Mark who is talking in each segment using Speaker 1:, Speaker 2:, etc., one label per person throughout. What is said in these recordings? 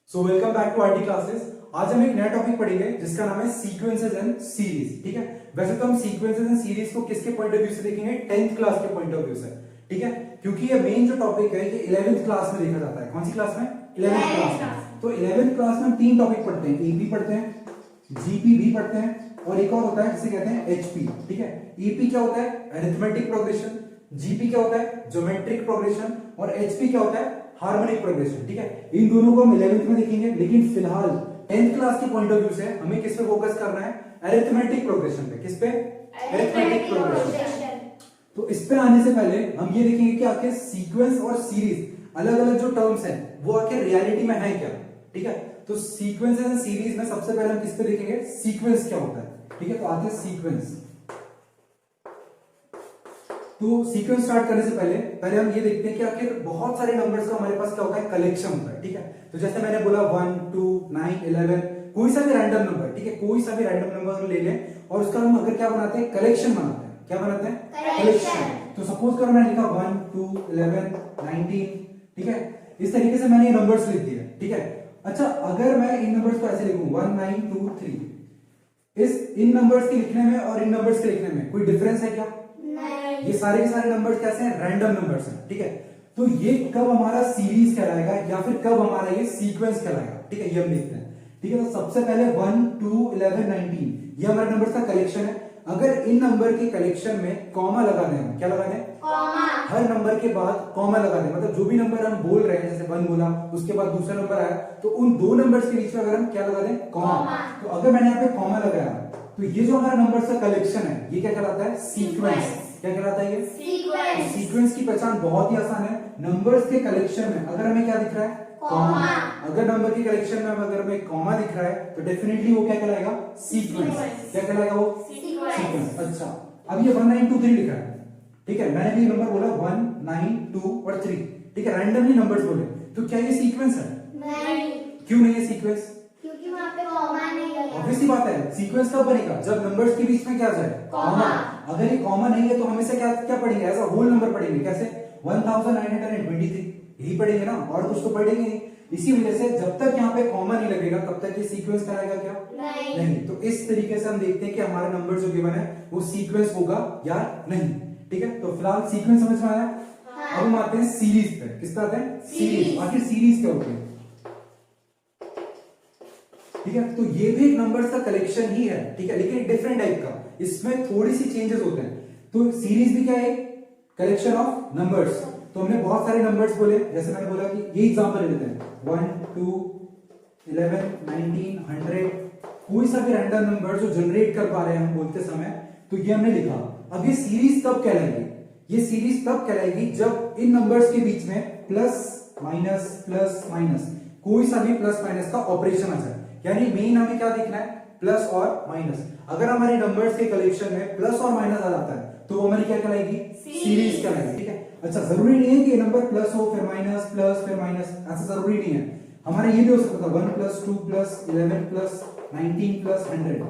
Speaker 1: So welcome back to RT classes. आज हम एक नया टॉपिक पढ़ेंगे जिसका नाम है सीक्वेंसेस एंड सीरीज। ठीक है, वैसे तो हम सीक्वेंसेस एंड सीरीज को किसके पॉइंट ऑफ व्यू से देखेंगे? 10th क्लास के पॉइंट ऑफ व्यू से। ठीक है, क्योंकि ये मेन जो टॉपिक है ये 11th क्लास में देखा जाता है। कौन सी क्लास में? 11th क्लास में। तो 11th क्लास में हम तीन टॉपिक पढ़ते हैं, ईपी पढ़ते हैं, जीपी भी पढ़ते हैं, और एक और होता है जिसे कहते हैं एचपी। ठीक है, ईपी क्या होता है? Arithmetic progression. जीपी क्या होता है? Geometric progression. और एचपी क्या होता है? Harmonic progression. ठीक है, इन दोनों को हम 11th में देखेंगे, लेकिन फिलहाल 10th क्लास के पॉइंट ऑफ व्यू से हमें किस पे फोकस करना है? अरिथमेटिक प्रोग्रेशन पे। किस पे? Arithmetic progression. तो इस पे आने से पहले हम ये देखेंगे कि आखिर सीक्वेंस और सीरीज अलग अलग जो टर्म्स हैं वो आखिर रियलिटी में है क्या। ठीक है, तो सीक्वेंस एंड सीरीज में सबसे पहले हम किस पे देखेंगे? सीक्वेंस क्या होता है। ठीक है, तो आते हैं सीक्वेंस। तो सीक्वेंस स्टार्ट करने से पहले हम ये देखते हैं कि आखिर बहुत सारे नंबर्स का हमारे पास क्या होता है? कलेक्शन होता है। ठीक है, तो जैसे मैंने बोला 1 2 9 11, कोई सा भी रैंडम नंबर। ठीक है, कोई सा भी रैंडम नंबर ले लें और उसका हम अगर क्या बनाते हैं? कलेक्शन बनाते हैं। क्या बनाते हैं? कलेक्शन। तो सपोज करो मैंने लिखा 1 2 11 19। ठीक है, इस तरीके से मैंने ये नंबर्स लिख दिए। ठीक है, अच्छा अगर मैं इन नंबर्स को ऐसे लिखूं 1 9 2 3, इन नंबर्स के लिखने में और इन नंबर्स के लिखने में कोई डिफरेंस है क्या? ये सारे के सारे नंबर्स कैसे हैं? रैंडम नंबर्स हैं। ठीक है, तो ये कब हमारा सीरीज कहलाएगा या फिर कब हमारा ये सीक्वेंस कहलाएगा? ठीक है, ये हम देखते हैं। ठीक है, तो सबसे पहले 1 2 11 19 ये हमारे नंबर्स का कलेक्शन है। अगर इन नंबर के कलेक्शन में कॉमा लगा दें, क्या लगा दें? कॉमा। हर नंबर के बाद कॉमा लगा दें, मतलब जो भी नंबर हम बोल रहे हैं, जैसे 1 बोला उसके बाद दूसरा नंबर आया, तो उन दो नंबर्स के बीच में अगर हम क्या लगा दें? कॉमा। तो अगर मैंने यहाँ पे कॉमा लगाया तो ये जो हमारा नंबर्स का कलेक्शन है ये क्या कहलाता है? सीक्वेंस। क्या कहलाता है ये? सीक्वेंस। सीक्वेंस की पहचान बहुत ही आसान है। नंबर्स के कलेक्शन में अगर हमें क्या दिख रहा है? कॉमा। अगर नंबर के कलेक्शन में अगर हमें कॉमा दिख रहा है तो डेफिनेटली वो क्या कहलाएगा? सीक्वेंस। क्या कहलाएगा वो? सीक्वेंस। अच्छा, अब ये 1 9 2 3 लिखा है। ठीक है, मैंने भी नंबर बोला 1 9 2 और 3। ठीक है, रैंडमली नंबर्स बोले, तो क्या ये सीक्वेंस है?
Speaker 2: नहीं।
Speaker 1: क्यों नहीं है सीक्वेंस?
Speaker 2: क्योंकि वहाँ पे कॉमा नहीं है।
Speaker 1: ऑब्वियसली बात है, सीक्वेंस कब बनेगा? जब नंबर्स के बीच में क्या आ जाए? कॉमा। अगर ये कॉमा नहीं है तो हमेशा क्या क्या पढ़ेंगे? एज अ होल नंबर पढ़ेंगे। कैसे? 1923 यही पढ़ेंगे ना, और कुछ तो पढ़ेंगे नहीं। इसी वजह से जब तक यहाँ पे कॉमा नहीं लगेगा तब तक ये सीक्वेंस कराएगा क्या? नहीं। तो इस तरीके से हम देखते हैं कि हमारे नंबर जो गिवन है वो सीक्वेंस होगा या नहीं। ठीक है, तो फिलहाल सीक्वेंस समझ में आया। अब हम आते हैं सीरीज पे। किस पे आते हैं? सीरीज। आखिर सीरीज क्या होती है? ठीक है, तो ये भी एक नंबर्स का कलेक्शन ही है। ठीक है, लेकिन डिफरेंट टाइप का, इसमें थोड़ी सी चेंजेस होते हैं। तो सीरीज भी क्या है? Collection of numbers. तो हमने बहुत सारे नंबर्स बोले, जैसे मैंने बोला कि ये एग्जांपल ले लेते हैं 1 2 11 19 100, कोई सा भी रैंडम नंबर जो जनरेट कर पा रहे हैं हम बोलते समय, तो ये हमने लिखा। अब ये सीरीज तब कहलाएगी? ये सीरीज तब कहलाएगी जब इन नंबर्स के बीच में प्लस माइनस कोई सा भी प्लस माइनस का ऑपरेशन आ जाए। यानी मेन हमें क्या देखना है? प्लस और माइनस। अगर हमारे नंबर्स के कलेक्शन में प्लस और माइनस आ जाता है तो वो हमारी क्या कहलाएगी? सीरीज कहलाएगी। ठीक है, अच्छा जरूरी नहीं है कि नंबर प्लस हो फिर माइनस प्लस फिर माइनस, ऐसा जरूरी नहीं है। हमारा ये भी हो सकता था 1 + 2 + 11 + 19 + 100।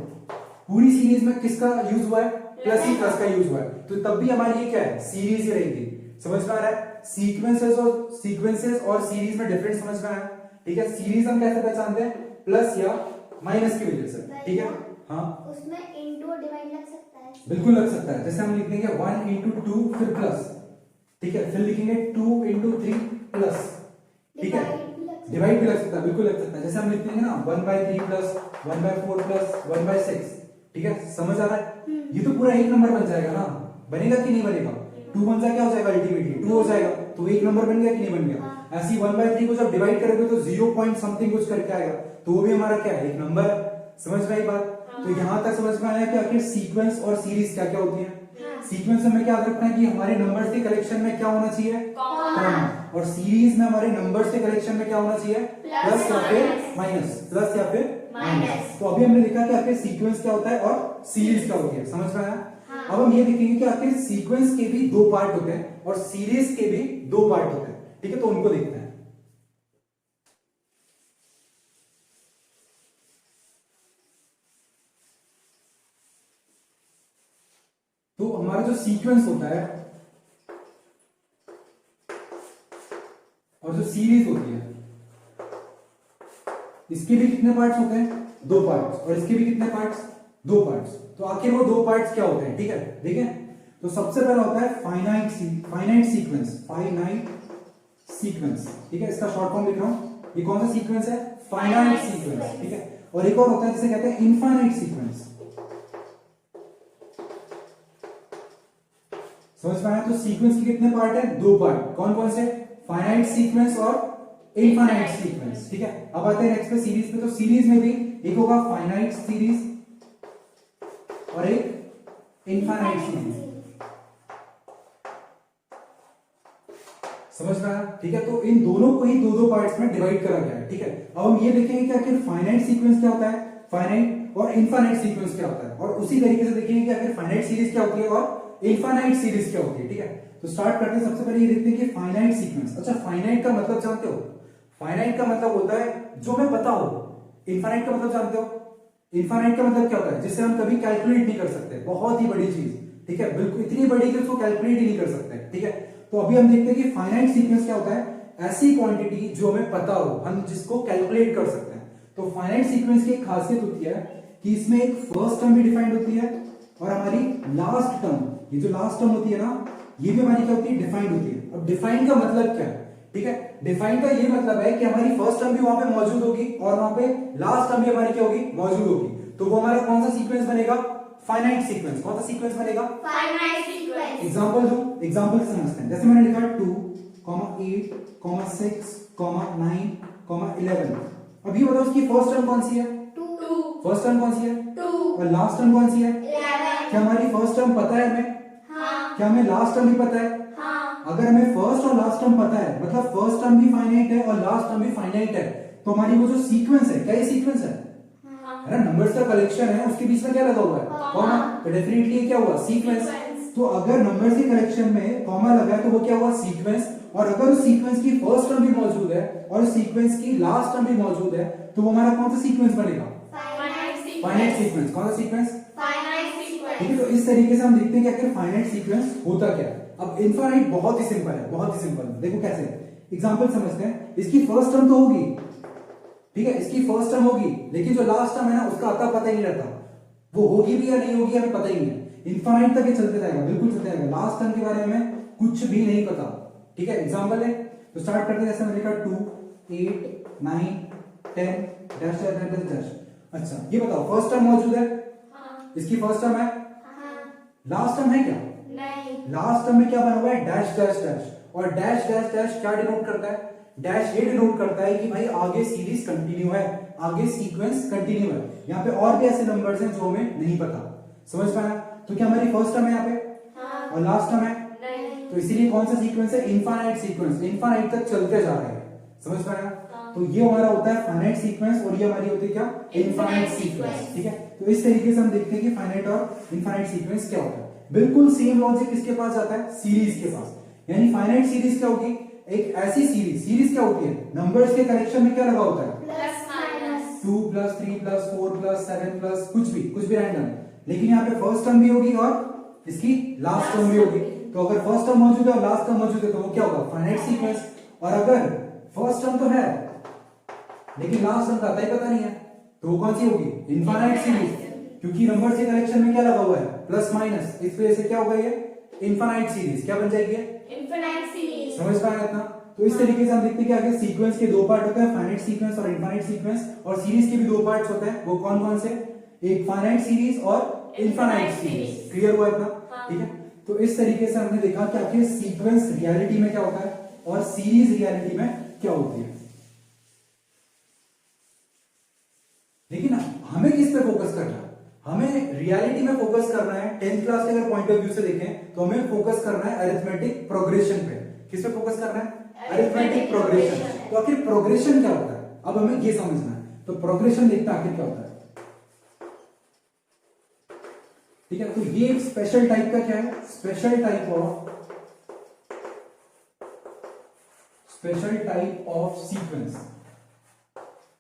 Speaker 1: पूरी सीरीज में किसका यूज हुआ है? प्लस ही प्लस का यूज हुआ है, तो तब भी हमारी ये क्या है? सीरीज ही रहेगी। समझ में आ रहा है? सीक्वेंसेस और सीरीज में डिफरेंस समझ में आया। ठीक है, सीरीज हम कैसे पहचानते हैं? प्लस या माइनस की वजह से। ठीक है, हाँ
Speaker 2: उसमें इनटू डिवाइड लग सकता है।
Speaker 1: बिल्कुल लग सकता है। जैसे हम लिख देंगे 1 × 2 फिर प्लस। ठीक है, फिर लिखेंगे 2 × 3 प्लस। ठीक है, डिवाइड भी लग सकता है, बिल्कुल लग सकता है। जैसे हम लिख देंगे ना 1/3 + 1/4 + 1/6। ठीक है, समझ आ रहा है? ये तो पूरा एक नंबर बन जाएगा ना, बनेगा कि नहीं बनेगा? 2 बन जाए क्या हो जाएगा? अल्टीमेटली 2 हो जाएगा, तो एक नंबर बन गया कि नहीं बन गया? ऐसे ही 1/3 को जब डिवाइड करोगे तो 0 पॉइंट समथिंग कुछ करके आएगा, तो वो भी हमारा क्या है? एक नंबर। समझ में आई बात? तो यहां तक समझ में आया कि आखिर सीक्वेंस और सीरीज क्या क्या होती है। सीक्वेंस में क्या याद रखना है कि हमारे नंबर्स के कलेक्शन में क्या होना चाहिए? कॉमा। और सीरीज में हमारे नंबर्स के कलेक्शन में क्या होना चाहिए? प्लस या फिर माइनस। प्लस या फिर माइनस। तो अभी हमने देखा कि आखिर सीक्वेंस क्या होता है और सीरीज क्या होती है। समझ में आया? अब हम ये देखेंगे कि आखिर सीक्वेंस के भी दो पार्ट होते हैं और सीरीज के भी दो पार्ट होते हैं। ठीक है, तो उनको देखते हैं। तो हमारा जो सीक्वेंस होता है और जो सीरीज होती है इसके भी कितने पार्ट्स होते हैं? 2 पार्ट्स। और इसके भी कितने पार्ट्स? 2 पार्ट्स। तो आखिर वो 2 पार्ट्स क्या होते हैं? ठीक है, देखें। तो सबसे पहला होता है फाइनाइट सीक्वेंस, फाइनाइट सीक्वेंस। ठीक है, इसका शॉर्ट फॉर्म लिख रहा हूं। ये कौन सा सीक्वेंस है? Finite sequence. ठीक है, और एक और होता है जिसे कहते हैं इनफाइनाइट सीक्वेंस। समझ पाया? तो सीक्वेंस के कितने पार्ट है? 2 पार्ट। कौन कौन से? फाइनाइट सीक्वेंस और इनफाइनाइट सीक्वेंस। ठीक है, अब आते हैं नेक्स्ट पे सीरीज पे। तो सीरीज में भी एक होगा फाइनाइट सीरीज और एक इनफाइनाइट सीरीज। समझ में आया? ठीक है, तो इन दोनों को ही 2-2 पार्ट्स में डिवाइड करा गया है। ठीक है, अब हम ये देखेंगे कि आखिर फाइनाइट सीक्वेंस क्या होता है, फाइनाइट और इनफाइनाइट सीक्वेंस क्या होता है, और उसी तरीके से देखेंगे कि आखिर फाइनाइट सीरीज क्या होती है और इनफाइनाइट सीरीज क्या होती है। ठीक है, तो स्टार्ट करते हैं। सबसे पहले ये देखते हैं कि फाइनाइट सीक्वेंस। अच्छा, फाइनाइट का मतलब जानते हो? फाइनाइट का मतलब होता है जो हमें पता हो। इनफाइनाइट का मतलब जानते हो? इनफाइनाइट का मतलब क्या होता है? जिसे हम कभी कैलकुलेट नहीं कर सकते, बहुत ही बड़ी चीज। ठीक है, बिल्कुल इतनी बड़ी कि उसको कैलकुलेट ही नहीं कर सकते। ठीक है, तो अभी हम देखते हैं कि फाइनाइट सीक्वेंस क्या होता है? ऐसी क्वांटिटी जो हमें पता हो, हम जिसको कैलकुलेट कर सकते हैं। तो फाइनाइट सीक्वेंस की एक खासियत होती है कि इसमें एक फर्स्ट टर्म भी डिफाइंड होती है और हमारी लास्ट टर्म, ये जो लास्ट टर्म होती है ना, ये भी हमारी क्या होती है? डिफाइंड होती है। अब डिफाइन का मतलब क्या है? ठीक है, डिफाइन का ये मतलब है कि हमारी फर्स्ट टर्म भी वहां पे मौजूद होगी और वहां पे लास्ट टर्म भी हमारी क्या होगी? मौजूद होगी। तो वो हमारा कौन सा सीक्वेंस बनेगा? Finite sequence. कौन सा सीक्वेंस बनेगा?
Speaker 2: Finite sequence.
Speaker 1: एग्जांपल दो, एग्जांपल से समझते हैं। जैसे मैंने लिखा 2, 8, 6, 9, 11। अब ये बताओ उसकी फर्स्ट टर्म कौन सी है?
Speaker 2: 2,
Speaker 1: फर्स्ट टर्म कौन सी है?
Speaker 2: 2,
Speaker 1: और लास्ट टर्म कौन सी है?
Speaker 2: 11।
Speaker 1: क्या हमारी फर्स्ट टर्म पता है हमें?
Speaker 2: हाँ,
Speaker 1: क्या हमें लास्ट टर्म भी पता है?
Speaker 2: हाँ,
Speaker 1: अगर हमें फर्स्ट और लास्ट टर्म पता है, मतलब फर्स्ट टर्म भी फाइनाइट है और लास्ट टर्म भी फाइनाइट है, तो हमारी वो जो सीक्वेंस है, क्या ये सीक्वेंस है?
Speaker 2: हाँ।
Speaker 1: है ना, नंबर्स का कलेक्शन है, उसके बीच में क्या लगा हुआ है? कॉमा। तो डेफिनेटली क्या हुआ? सीक्वेंस। तो अगर नंबर्स के कलेक्शन में कॉमा लगा है तो वो क्या हुआ? सीक्वेंस। और अगर उस सीक्वेंस की फर्स्ट टर्म भी मौजूद है और उस सीक्वेंस की लास्ट टर्म भी मौजूद है, तो वो हमारा कौन सा सीक्वेंस बनेगा? Finite sequence. कौन सा सीक्वेंस?
Speaker 2: फाइनाइट
Speaker 1: ठीक है,
Speaker 2: सीक्वेंस।
Speaker 1: तो इस तरीके से हम देखते हैं कि आखिर फाइनाइट सीक्वेंस होता क्या है। अब इनफाइनाइट बहुत ही सिंपल है, बहुत ही सिंपल। देखो कैसे, एग्जांपल समझते हैं। इसकी फर्स्ट टर्म तो होगी, ठीक है, इसकी फर्स्ट टर्म होगी, लेकिन जो लास्ट टर्म है ना, उसका अता पता ही नहीं रहता, वो होगी भी या नहीं होगी हमें पता ही नहीं है। इनफाइनाइट तक ये चलते जाएगा, बिल्कुल चलते जाएगा। लास्ट टर्म के बारे में हमें कुछ भी नहीं पता। ठीक है, एग्जांपल है तो स्टार्ट करते हैं। जैसे मैंने लिखा 2, 8, 9, 10 डैश डैश डैश डैश। अच्छा, ये बताओ फर्स्ट टर्म मौजूद है?
Speaker 2: हाँ,
Speaker 1: इसकी फर्स्ट टर्म है?
Speaker 2: हाँ,
Speaker 1: लास्ट टर्म है क्या?
Speaker 2: नहीं।
Speaker 1: लास्ट टर्म में क्या बना हुआ है? Dash dash dash. और डैश डैश डैश क्या डिनोट करता है? डैश ये डिनोट करता है कि भाई आगे सीरीज कंटिन्यू है, आगे सीक्वेंस कंटिन्यू है। यहाँ पे और भी ऐसे नंबर्स हैं जो हमें नहीं पता। समझ पाया? तो क्या हमारी फर्स्ट टर्म है यहाँ पे?
Speaker 2: हाँ,
Speaker 1: और लास्ट टर्म है?
Speaker 2: नहीं।
Speaker 1: तो इसीलिए कौन सा सीक्वेंस है? Infinite sequence. इनफाइनाइट तक चलते जा रहे हैं। समझ पाया?
Speaker 2: हाँ।
Speaker 1: तो ये हमारा होता है फाइनाइट सीक्वेंस और ये हमारी होती है क्या? Infinite sequence. ठीक है, तो इस तरीके से हम देखते हैं कि फाइनाइट और इनफाइनाइट सीक्वेंस क्या होता है। बिल्कुल सेम लॉजिक किसके पास जाता है? सीरीज के पास। यानी फाइनाइट सीरीज क्या होगी? एक ऐसी सीरीज, सीरीज क्या होती है? नंबर्स के कलेक्शन में क्या लगा होता है?
Speaker 2: Plus minus
Speaker 1: 2 plus 3 plus 4 plus 7 plus कुछ भी रैंडम। लेकिन यहाँ पे फर्स्ट टर्म भी होगी और इसकी लास्ट टर्म भी होगी। तो अगर फर्स्ट टर्म मौजूद है और लास्ट टर्म मौजूद है तो वो क्या होगा? Finite sequence. और अगर फर्स्ट टर्म तो है लेकिन लास्ट टर्म का पता ही पता नहीं है, तो वो कौन सी होगी? Infinite series. क्योंकि नंबर्स के कलेक्शन में क्या लगा हुआ है? Plus minus. इस वजह से क्या होगा? ये इनफाइनाइट सीरीज। क्या बन जाएगी?
Speaker 2: Infinite series.
Speaker 1: समझ पाए इतना? तो इस तरीके से हम देखते हैं कि आगे सीक्वेंस के 2 पार्ट होते हैं, फाइनाइट सीक्वेंस और इनफाइनाइट सीक्वेंस। और सीरीज के भी 2 पार्ट्स होते हैं। वो कौन कौन से? एक फाइनाइट सीरीज और इनफाइनाइट सीरीज। क्लियर हुआ इतना? ठीक है, तो इस तरीके से हमने देखा कि आखिर सीक्वेंस रियलिटी में क्या होता है और सीरीज रियलिटी में क्या होती है। लेकिन हमें किस पे फोकस करना है? हमें रियलिटी में फोकस करना है। 10th क्लास के अगर पॉइंट ऑफ व्यू से देखें तो हमें फोकस करना है अरिथमेटिक प्रोग्रेशन पे। किस पे फोकस करना है? Arithmetic progression. तो आखिर प्रोग्रेशन क्या होता है, अब हमें ये समझना है। तो प्रोग्रेशन देखते हैं आखिर क्या होता है। ठीक है, तो ये एक स्पेशल टाइप का क्या है? Special type of sequence.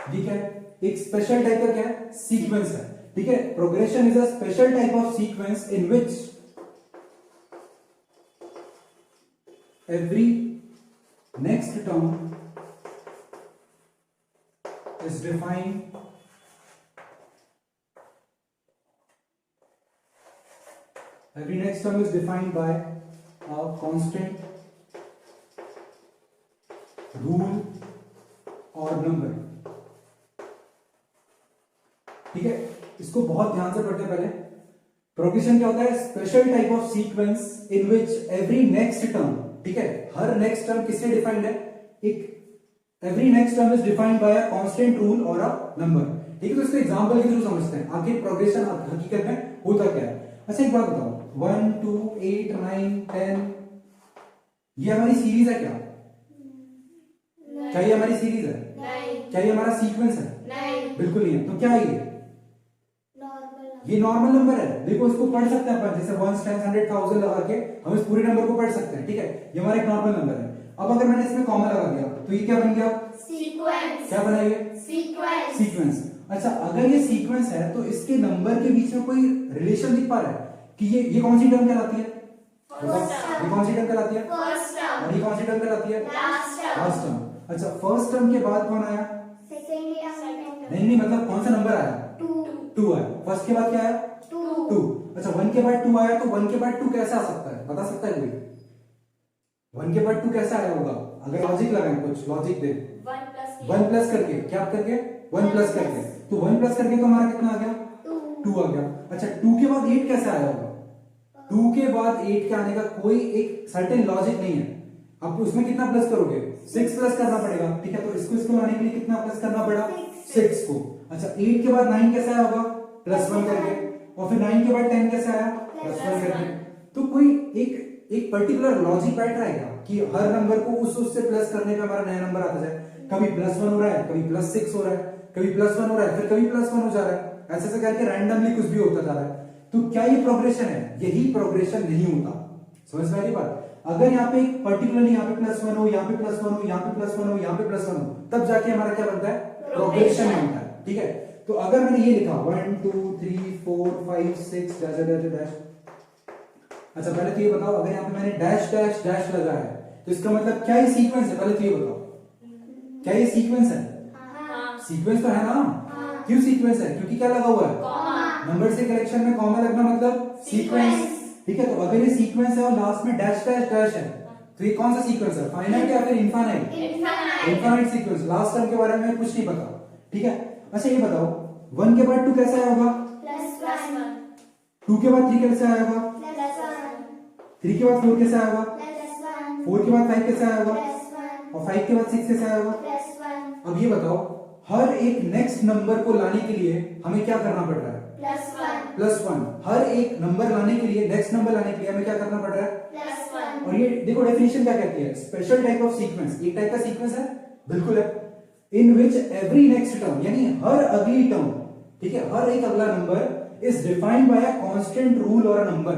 Speaker 1: ठीक है, एक स्पेशल टाइप का क्या है? सीक्वेंस है। ठीक है, progression is a special type of sequence in which every next term is defined every next term is defined by a constant, rule और नंबर। ठीक है, इसको बहुत ध्यान से पढ़ते हैं पहले। प्रोग्रेशन क्या होता है? Special type of sequence in which every next term, ठीक है, हर नेक्स्ट टर्म किससे डिफाइंड है? एक every next term is defined by a constant rule और अ नंबर। ठीक है, तो इसको एग्जांपल के थ्रू समझते हैं आखिर प्रोग्रेशन हकीकत में होता क्या है। अच्छा एक बात बताओ, 1 2 8 9 10 ये हमारी सीरीज है क्या? क्या ये हमारी सीरीज है?
Speaker 2: नहीं।
Speaker 1: क्या ये हमारा सीक्वेंस है?
Speaker 2: नहीं।
Speaker 1: बिल्कुल नहीं है। तो क्या है ये?
Speaker 2: नॉर्मल।
Speaker 1: ये नॉर्मल नंबर है। देखो इसको पढ़ सकते हैं अपन, जैसे 1 10 100 1000 लगा के हम इस पूरे नंबर को पढ़ सकते हैं। ठीक है, ये हमारा एक नॉर्मल नंबर है। अब अगर मैंने इसमें कॉमा लगा दिया तो ये क्या बन गया?
Speaker 2: सीक्वेंस।
Speaker 1: क्या बना ये?
Speaker 2: सीक्वेंस।
Speaker 1: सीक्वेंस। अच्छा, अगर ये सीक्वेंस है तो इसके नंबर के बीच में कोई रिलेशन दिख पा रहा है कि ये कौन सी टर्म कहलाती है? ये कौन सी टर्म कहलाती है?
Speaker 2: First term.
Speaker 1: और ये कौन सी टर्म कहलाती है?
Speaker 2: Last term.
Speaker 1: Last term. अच्छा, फर्स्ट टर्म के बाद कौन आया?
Speaker 2: सेकंड या
Speaker 1: नहीं, मतलब कौन सा नंबर आया? 2 आया। फर्स्ट के बाद क्या आया? 2। अच्छा, 1 के बाद 2 आया तो 1 के बाद 2 कैसे आ सकता है? बता सकता है कोई? 1 के बाद 2 कैसे आया होगा? अगर लॉजिक लगाएं, कुछ लॉजिक दे। 1 प्लस करके, क्या करके? 1 प्लस करके। तो 1 प्लस करके तो हमारा कितना आ गया? 2 आ गया। अच्छा, 2 के बाद 8 कैसे आया होगा? 2 के बाद 8 के आने का कोई एक सर्टेन लॉजिक नहीं है। अब उसमें कितना प्लस करोगे? 6 प्लस करना पड़ेगा। ठीक है, तो इसको लाने के लिए कितना प्लस करना पड़ा? 6 को। अच्छा, 8 के बाद 9 कैसे आया होगा? +1 करके। और फिर 9 के बाद 10 कैसे आया? +1 करके। तो कोई एक पर्टिकुलर लॉजिक बैठ रहा है क्या कि हर नंबर को उससे प्लस करने पे हमारा नया नंबर आता जाए? कभी +1 हो रहा है, कभी +6 हो रहा है, कभी +1 हो रहा है, फिर कभी +1 हो जा रहा है, ऐसे ऐसे करके रैंडमली कुछ भी होता जा रहा है। तो क्या ये प्रोग्रेशन है? यही प्रोग्रेशन नहीं होता। समझ में आ रही बात? अगर यहाँ पे पर्टिकुलरली यहाँ पे +1 हो, यहाँ पे +1 हो, यहाँ पे +1 हो, यहाँ पे +1 हो, तब जाके हमारा क्या बनता है? प्रोग्रेशन बनता है। ठीक है, तो अगर मैंने ये लिखा 1 2 3 4 5 6 डैश डैश डैश। अच्छा, पहले तो ये बताओ, अगर यहाँ पे मैंने डैश डैश डैश लगाया है तो इसका मतलब क्या ये सीक्वेंस है? पहले तो ये बताओ, क्या ये सीक्वेंस है? सीक्वेंस तो है ना। क्यों सीक्वेंस है? क्योंकि क्या लगा हुआ है? नंबर से कलेक्शन में कॉमा लगना मतलब सीक्वेंस। ठीक है, तो अगर ये सीक्वेंस है और लास्ट में डैश डैश डैश है तो ये कौन सा सीक्वेंस है? फाइनाइट या फिर infinite? Infinite sequence. Last term के बारे में कुछ नहीं पता। ठीक है, अच्छा ये बताओ, 1 के बाद 2 कैसे आया होगा?
Speaker 2: +1।
Speaker 1: 2 के बाद 3 कैसे आया होगा?
Speaker 2: +1।
Speaker 1: 3 के बाद 4 कैसे आया होगा?
Speaker 2: +1।
Speaker 1: 4 के बाद 5 कैसे आया होगा?
Speaker 2: +1।
Speaker 1: और 5 के बाद 6 कैसे आया होगा?
Speaker 2: +1।
Speaker 1: अब ये बताओ, हर एक नेक्स्ट नंबर को लाने के लिए हमें क्या करना पड़ रहा है? +1। हर एक नंबर लाने के लिए, नेक्स्ट नंबर लाने के लिए हमें क्या करना पड़ रहा है?
Speaker 2: +1।
Speaker 1: और ये देखो डेफिनेशन क्या कहती है? Special type of sequence. एक टाइप का सीक्वेंस है, बिल्कुल है, इन विच एवरी नेक्स्ट टर्म, यानी हर अगली टर्म, ठीक है, हर एक अगला number is defined by a constant rule और अ नंबर।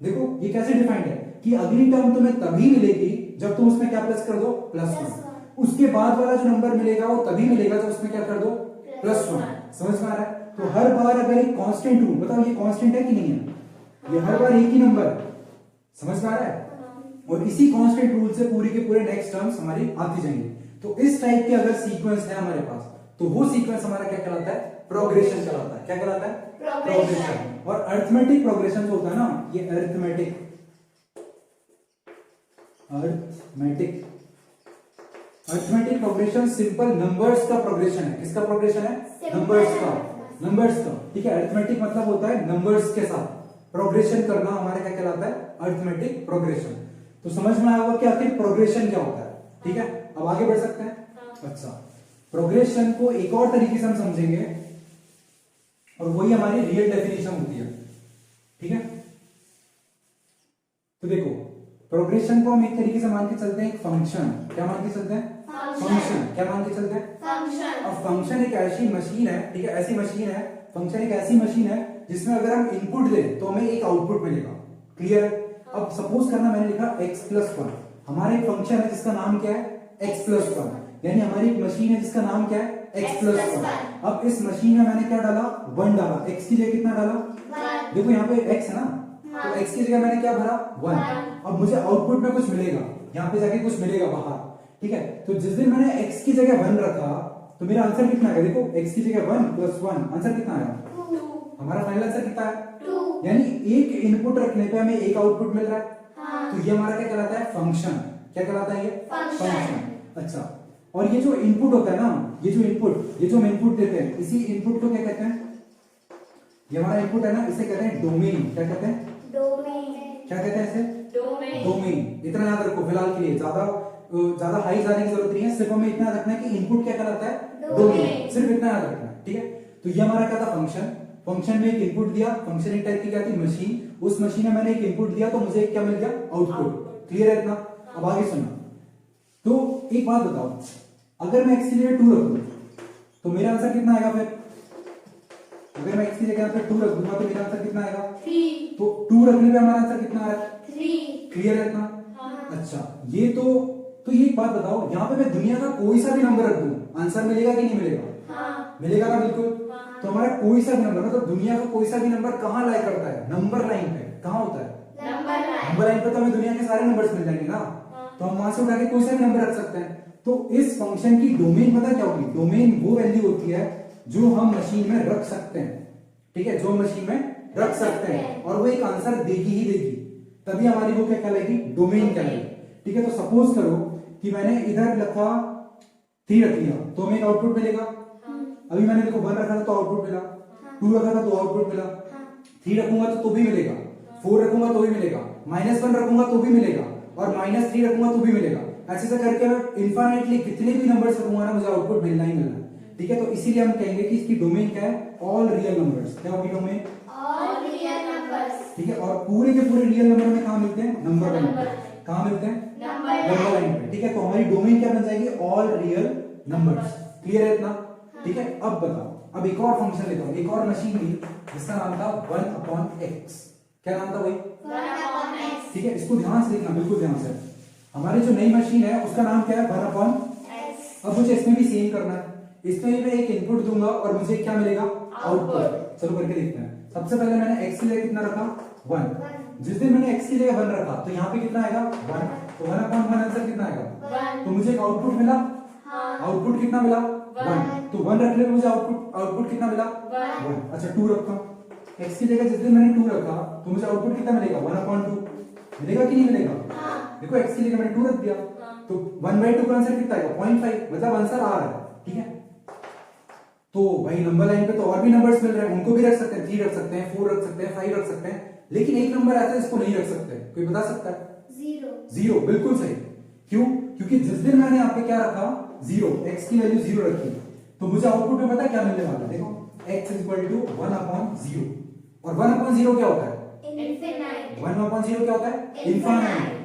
Speaker 1: देखो ये कैसे डिफाइंड है कि अगली टर्म तुम्हें तभी मिलेगी जब तुम उसमें क्या प्लस कर दो? +1। उसके बाद वाला जो नंबर मिलेगा वो तभी मिलेगा जब उसमें क्या कर दो? +1। समझ में आ रहा है? तो हर बार अगर एक कांस्टेंट रूल, बताओ ये कांस्टेंट है कि नहीं है? ये हर बार एक ही नंबर है। समझ में आ रहा है? और इसी कांस्टेंट रूल से पूरी के पूरे नेक्स्ट टर्म्स हमारी आती जाएंगी। तो इस टाइप के अगर सीक्वेंस है हमारे पास तो वो सीक्वेंस हमारा क्या कहलाता है? प्रोग्रेशन कहलाता है। क्या कहलाता है?
Speaker 2: प्रोग्रेशन।
Speaker 1: और अरिथमेटिक प्रोग्रेशन जो होता है ना, ये अरिथमेटिक प्रोग्रेशन सिंपल नंबर्स का प्रोग्रेशन है। किसका प्रोग्रेशन है? नंबर्स का। ठीक है, अरिथमेटिक मतलब होता है नंबर्स के साथ प्रोग्रेशन करना, हमारे क्या कहलाता है? Arithmetic progression. तो समझ में आया होगा कि आखिर प्रोग्रेशन क्या होता है। ठीक है, अब आगे बढ़ सकते हैं। अच्छा, प्रोग्रेशन को एक और तरीके से हम समझेंगे और वही हमारी रियल डेफिनेशन होती है। ठीक है, तो देखो प्रोग्रेशन को हम एक तरीके से मान के चलते हैं एक फंक्शन। क्या मान के चलते हैं? फंक्शन। क्या मान के चलते हैं?
Speaker 2: फंक्शन।
Speaker 1: अब फंक्शन एक ऐसी मशीन है, ठीक है, ऐसी मशीन है, फंक्शन एक ऐसी मशीन है जिसमें अगर हम इनपुट दें तो हमें एक आउटपुट मिलेगा। क्लियर है? अब सपोज करना मैंने लिखा x+1, हमारा एक फंक्शन है जिसका नाम क्या है? x+1, यानी हमारी एक मशीन है जिसका नाम क्या है? x+1। अब इस मशीन में मैंने क्या डाला? 1 डाला। x की जगह कितना डाला? देखो यहाँ पे x है ना, तो x की जगह मैंने क्या भरा? 1। अब मुझे आउटपुट में कुछ मिलेगा, यहाँ पे जाके कुछ मिलेगा बाहर। ठीक है, तो जिस दिन मैंने x की जगह 1 रखा तो मेरा आंसर कितना है देखो, x की जगह 1 + 1 आंसर कितना आया,
Speaker 2: 2
Speaker 1: हमारा फाइनल आंसर कितना है
Speaker 2: 2
Speaker 1: यानी एक इनपुट रखने पे हमें एक आउटपुट मिल रहा है।
Speaker 2: हाँ
Speaker 1: तो ये हमारा क्या कहलाता है, फंक्शन। क्या कहलाता है ये,
Speaker 2: फंक्शन।
Speaker 1: अच्छा, और ये जो इनपुट होता है ना, ये जो हम इनपुट देते हैं, इसी इनपुट को क्या कहते हैं, ये हमारा इनपुट है ना, इसे कहते हैं डोमेन। क्या कहते हैं,
Speaker 2: डोमेन
Speaker 1: क्या कहते हैं इसे,
Speaker 2: डोमेन
Speaker 1: डोमेन। इतना याद रखो फिलहाल के लिए, ज्यादा हाई जाने की जरूरत नहीं है, सिर्फ हमें इतना रखना है कि इनपुट क्या कहलाता है, डोमेन, सिर्फ इतना याद रखना है, ठीक है। तो ये हमारा क्या था, फंक्शन। फंक्शन में एक इनपुट दिया, फंक्शन एक टाइप की क्या थी, मशीन। उस मशीन में मैंने एक इनपुट दिया तो मुझे क्या मिल गया, आउटपुट। क्लियर है इतना, अब आगे सुनना। तो एक बात बताओ, अगर मैं x की जगह 2 रख दूं तो मेरा आंसर कितना आएगा फिर, अगर मैं x की जगह पे 2 रख दूंगा तो मेरा आंसर कितना आएगा
Speaker 2: 3
Speaker 1: तो 2 रखने पे हमारा आंसर कितना आ रहा है,
Speaker 2: 3
Speaker 1: क्लियर है इतना।
Speaker 2: हाँ
Speaker 1: अच्छा, ये तो ये एक बात बताओ, यहाँ पे मैं दुनिया का कोई सा भी नंबर रख दूं आंसर मिलेगा कि नहीं मिलेगा,
Speaker 2: हाँ
Speaker 1: मिलेगा ना, बिल्कुल।
Speaker 2: हाँ।
Speaker 1: तो हमारा कोई सा भी नंबर, मतलब दुनिया का कोई सा भी नंबर कहाँ लाई करता है, नंबर लाइन पे। कहाँ होता है, नंबर लाइन पे। तो हमें दुनिया के सारे नंबर्स मिल जाएंगे ना, तो हम वहां से उठा के कोई सा भी नंबर रख सकते हैं। तो इस फंक्शन की डोमेन पता क्या होगी, डोमेन वो वैल्यू होती है जो हम मशीन में रख सकते हैं, ठीक है, जो मशीन में रख सकते हैं, और वो एक आंसर देगी ही देगी, तभी हमारी वो क्या कहलाएगी, डोमेन कहलाएगी, ठीक है। तो सपोज करो कि मैंने इधर लिखा 3 रख लिया तो हमें एक आउटपुट मिलेगा। अभी मैंने देखो 1 रखा था तो आउटपुट मिला, 2 रखा था तो आउटपुट मिला, 3 रखूंगा तो भी मिलेगा, 4 रखूंगा तो भी मिलेगा, -1 रखूंगा तो भी मिलेगा, और -3 रखूंगा तो भी मिलेगा। ऐसे ऐसे करके मैं इनफाइनाइटली कितने भी नंबर्स रखूंगा ना, मुझे आउटपुट मिलना ही मिलना है, ठीक है। तो इसीलिए हम कहेंगे कि इसकी डोमेन क्या है, ऑल रियल नंबर्स। क्या होगी डोमेन,
Speaker 2: ऑल रियल नंबर्स
Speaker 1: ठीक है। और पूरे के पूरे रियल नंबर में कहां मिलते हैं, नंबर लाइन पे। कहां मिलते हैं, नंबर लाइन पे, ठीक है। तो हमारी डोमेन क्या बन जाएगी, ऑल रियल नंबर्स। क्लियर है इतना, ठीक है। अब बताओ, अब एक और फंक्शन लेता हूं, एक और मशीन ली जिसका नाम था 1/x। क्या नाम था भाई,
Speaker 2: 1/x
Speaker 1: ठीक है। इसको ध्यान से देखना, बिल्कुल ध्यान से। हमारी जो नई मशीन है उसका नाम क्या है, 1/x। अब मुझे इसमें भी सेम करना है, इसमें भी मैं एक इनपुट दूंगा और मुझे क्या मिलेगा, आउटपुट। चलो करके देखते हैं। सबसे पहले मैंने x की जगह कितना रखा, 1। जिस दिन मैंने x की जगह 1 रखा तो यहाँ पे कितना आएगा, 1। तो 1/1 आंसर कितना आएगा,
Speaker 2: 1
Speaker 1: तो मुझे एक आउटपुट मिला।
Speaker 2: हाँ
Speaker 1: आउटपुट कितना मिला, 1। तो 1 रखने पे मुझे आउटपुट कितना मिला,
Speaker 2: 1
Speaker 1: 1। अच्छा 2 रखता हूं, x की जगह जिस दिन मैंने 2 रखा तो मुझे आउटपुट कितना मिलेगा, 1/2 मिलेगा कि नहीं मिलेगा।
Speaker 2: हाँ
Speaker 1: देखो x की जगह मैंने 2 रख दिया तो 1/2 का आंसर कितना आएगा, 0.5, मतलब आंसर आ रहा है, ठीक है। तो भाई नंबर लाइन पे तो और भी नंबर्स मिल रहे हैं, उनको भी रख सकते हैं, 3 रख सकते हैं, 4 रख सकते हैं, 5 रख सकते हैं, लेकिन एक नंबर ऐसा है इसको नहीं रख सकते। कोई बता सकता है, 0। बिल्कुल सही। क्यों, क्योंकि जिस दिन मैंने यहाँ पे क्या रखा, 0, x की वैल्यू 0 रखी तो मुझे आउटपुट में पता है क्या मिलने वाला है, देखो x = 1/0। और 1/0 क्या होता है,
Speaker 2: इनफिनिट
Speaker 1: 1/0 क्या होता है, इनफाइनाइट।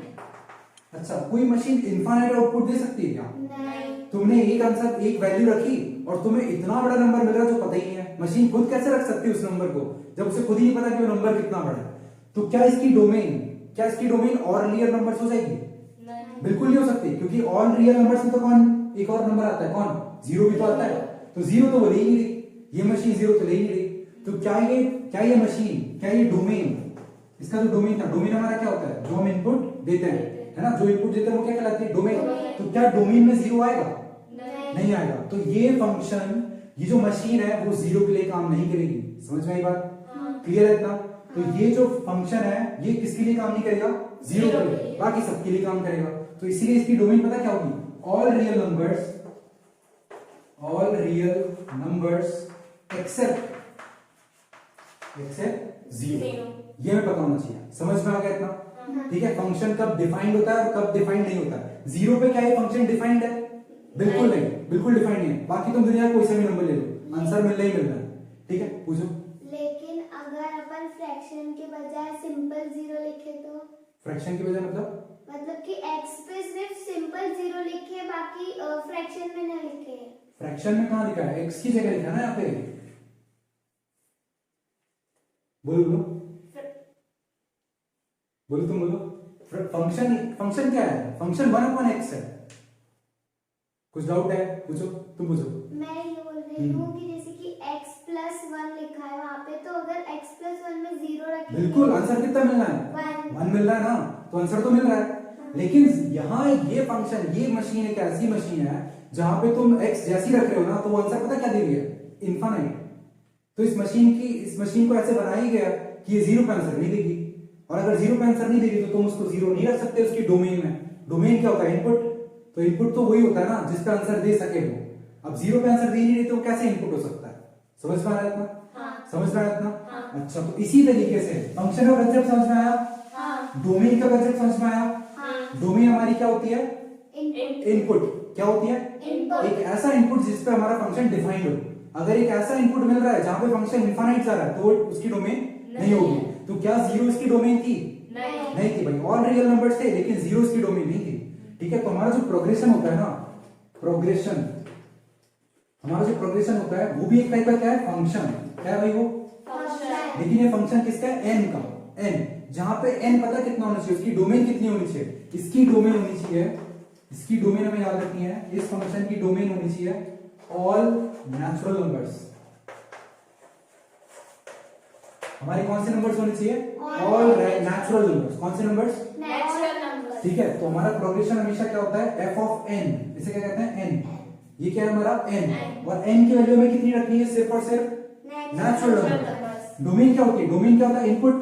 Speaker 1: अच्छा, कोई मशीन इनफाइनाइट आउटपुट दे सकती है क्या,
Speaker 2: नहीं
Speaker 1: तुमने एक आंसर, एक वैल्यू रखी और तुम्हें इतना बड़ा नंबर मिल रहा है जो पता ही नहीं है। मशीन खुद कैसे रख सकती है उस नंबर को जब उसे खुद ही नहीं पता कि वो नंबर कितना बड़ा है। तो क्या इसकी डोमेन ऑल रियल नंबर्स हो जाएगी, बिल्कुल नहीं हो सकती, क्योंकि ऑल रियल नंबर्स में तो कौन, एक और नंबर आता है, कौन, 0 भी तो आता है। तो 0 तो वो ले ही नहीं रही, ये मशीन 0 तो ले ही नहीं रही। तो क्या ये मशीन, क्या ये डोमेन, इसका जो डोमेन था, डोमेन हमारा क्या होता है, जो हम इनपुट देते हैं, है ना, जो इनपुट देते हैं वो क्या कहलाती है, डोमेन। तो क्या डोमेन में 0 आएगा, नहीं आएगा। तो ये फंक्शन, ये जो मशीन है वो 0 के लिए काम नहीं करेगी। समझ में आई बात, क्लियर है इतना। तो ये जो फंक्शन है ये किसके लिए काम नहीं करेगा, 0 के लिए, बाकी सबके लिए काम करेगा। तो इसीलिए इसकी डोमेन पता क्या होगी, ऑल रियल नंबर्स एक्सेप्ट 0। ये हमें पता होना चाहिए। समझ में आ गया इतना, ठीक है। फंक्शन कब डिफाइंड होता है और कब डिफाइंड नहीं होता है। 0 पे क्या ये फंक्शन डिफाइंड है, बिल्कुल नहीं, बिल्कुल डिफाइंड नहीं है। बाकी तुम दुनिया कोई सा भी नंबर ले लो, आंसर मिलना ही मिलना है, ठीक है। पूछो।
Speaker 2: लेकिन अगर अपन फ्रैक्शन के बजाय सिंपल 0 लिखे तो,
Speaker 1: फ्रैक्शन की वजह मतलब
Speaker 2: कि x पे सिर्फ सिंपल 0 लिखे, बाकी फ्रैक्शन में ना लिखे।
Speaker 1: फ्रैक्शन में कहां लिखा है, x की जगह लिखा है ना यहाँ पे। बोलो तुम बोलो। फंक्शन क्या है, फंक्शन 1/x है। कुछ डाउट है, पूछो, तुम पूछो।
Speaker 2: मैं ये बोल रही हूँ कि जैसे कि x+1 लिखा है वहाँ पे, तो अगर x+1 में 0 रखेंगे,
Speaker 1: बिल्कुल आंसर कितना मिलना है, 1 मिल रहा है ना, तो आंसर तो मिल रहा है। लेकिन यहाँ ये फंक्शन, ये मशीन एक ऐसी मशीन है जहां पे तुम x जैसी रख रहे हो ना, तो वो आंसर पता क्या दे रही है? इनफाइनाइट। तो इस मशीन को ऐसे बनाया गया कि ये 0 पे आंसर नहीं देगी, और अगर 0 पे आंसर नहीं देगी तो तुम उसको 0 नहीं रख सकते उसकी डोमेन में। डोमेन क्या होता है? इनपुट। तो इनपुट तो वही होता है ना जिस पे आंसर दे सके वो। अब 0 पे आंसर दे नहीं रही तो वो कैसे इनपुट हो सकता है? समझ पा रहा है इतना? समझ रहा है इतना? अच्छा, तो इसी तरीके से फंक्शन का कंसेप्ट समझ में आया, डोमेन का कंसेप्ट समझ में आया। डोमेन हमारी क्या होती है? इनपुट। क्या होती है? एक ऐसा इनपुट जिस पे हमारा फंक्शन डिफाइंड हो। अगर एक ऐसा इनपुट मिल रहा है जहां पे फंक्शन इनफाइनाइट जा रहा है तो उसकी डोमेन नहीं होगी। तो क्या 0 इसकी डोमेन थी? नहीं थी भाई। ऑल रियल नंबर्स थे लेकिन 0 इसकी डोमेन नहीं थी। ठीक है, तो हमारा जो प्रोग्रेशन होता है ना, प्रोग्रेशन, हमारा जो प्रोग्रेशन होता है वो भी एक टाइप का क्या है? फंक्शन। क्या है भाई वो? लेकिन ये फंक्शन किसका है? n का। n, जहां पे n पता कितना होना चाहिए, उसकी डोमेन कितनी होनी चाहिए? इसकी डोमेन होनी चाहिए, इसकी डोमेन हमें याद रखनी है, इस फंक्शन की डोमेन होनी चाहिए ऑल नेचुरल नंबर्स। हमारे कौन से नंबर्स होने चाहिए? All natural numbers. कौन से नंबर्स? ठीक है, तो हमारा प्रोग्रेशन हमेशा क्या होता है? f of n। इसे क्या कहते हैं? n। ये क्या है हमारा? n। और n की वैल्यू हमें कितनी रखनी है? सिर्फ और सिर्फ नेचुरल नंबर। डोमेन क्या होती है? डोमेन क्या होता है? इनपुट।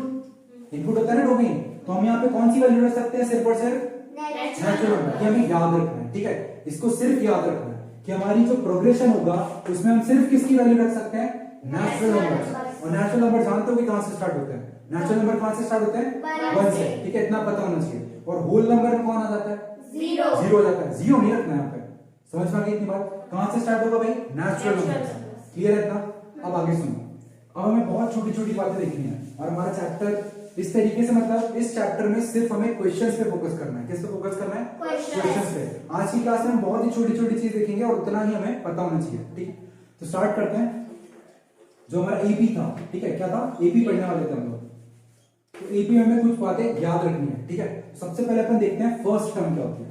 Speaker 1: इनपुट होता है ना डोमेन। तो हम यहाँ पे कौन सी वैल्यू रख सकते हैं? सिर्फ और सिर्फ नेचुरल नंबर। ये हमें याद रखना है। ठीक है, इसको सिर्फ याद रखना है कि हमारी जो प्रोग्रेशन होगा उसमें हम सिर्फ किसकी वैल्यू रख सकते हैं? Natural number. और नेचुरल नंबर जानते हो कि कहां से स्टार्ट होते हैं? नेचुरल नंबर कहां से स्टार्ट होते हैं? 1 से। ठीक है, इतना पता होना चाहिए। और होल नंबर में कौन आ जाता है? 0 आ जाता है। 0 नहीं रखना है यहाँ पे। समझ में आ गई इतनी बात? कहां से स्टार्ट होगा भाई? Natural number. क्लियर है इतना? अब आगे सुनो। अब हमें बहुत छोटी छोटी बातें देखनी है और हमारा चैप्टर इस तरीके से, मतलब इस चैप्टर में सिर्फ हमें क्वेश्चंस पे फोकस करना है। किस पे फोकस करना है? क्वेश्चंस पे। आज की क्लास में हम बहुत ही छोटी छोटी चीज देखेंगे और उतना ही हमें पता होना चाहिए। ठीक है, तो स्टार्ट करते हैं। जो हमारा एपी था, ठीक है, क्या था? एपी पढ़ने वाले थे हम लोग। तो एपी में हमें कुछ बातें याद रखनी है। ठीक है, सबसे पहले अपन देखते हैं फर्स्ट टर्म क्या होती है।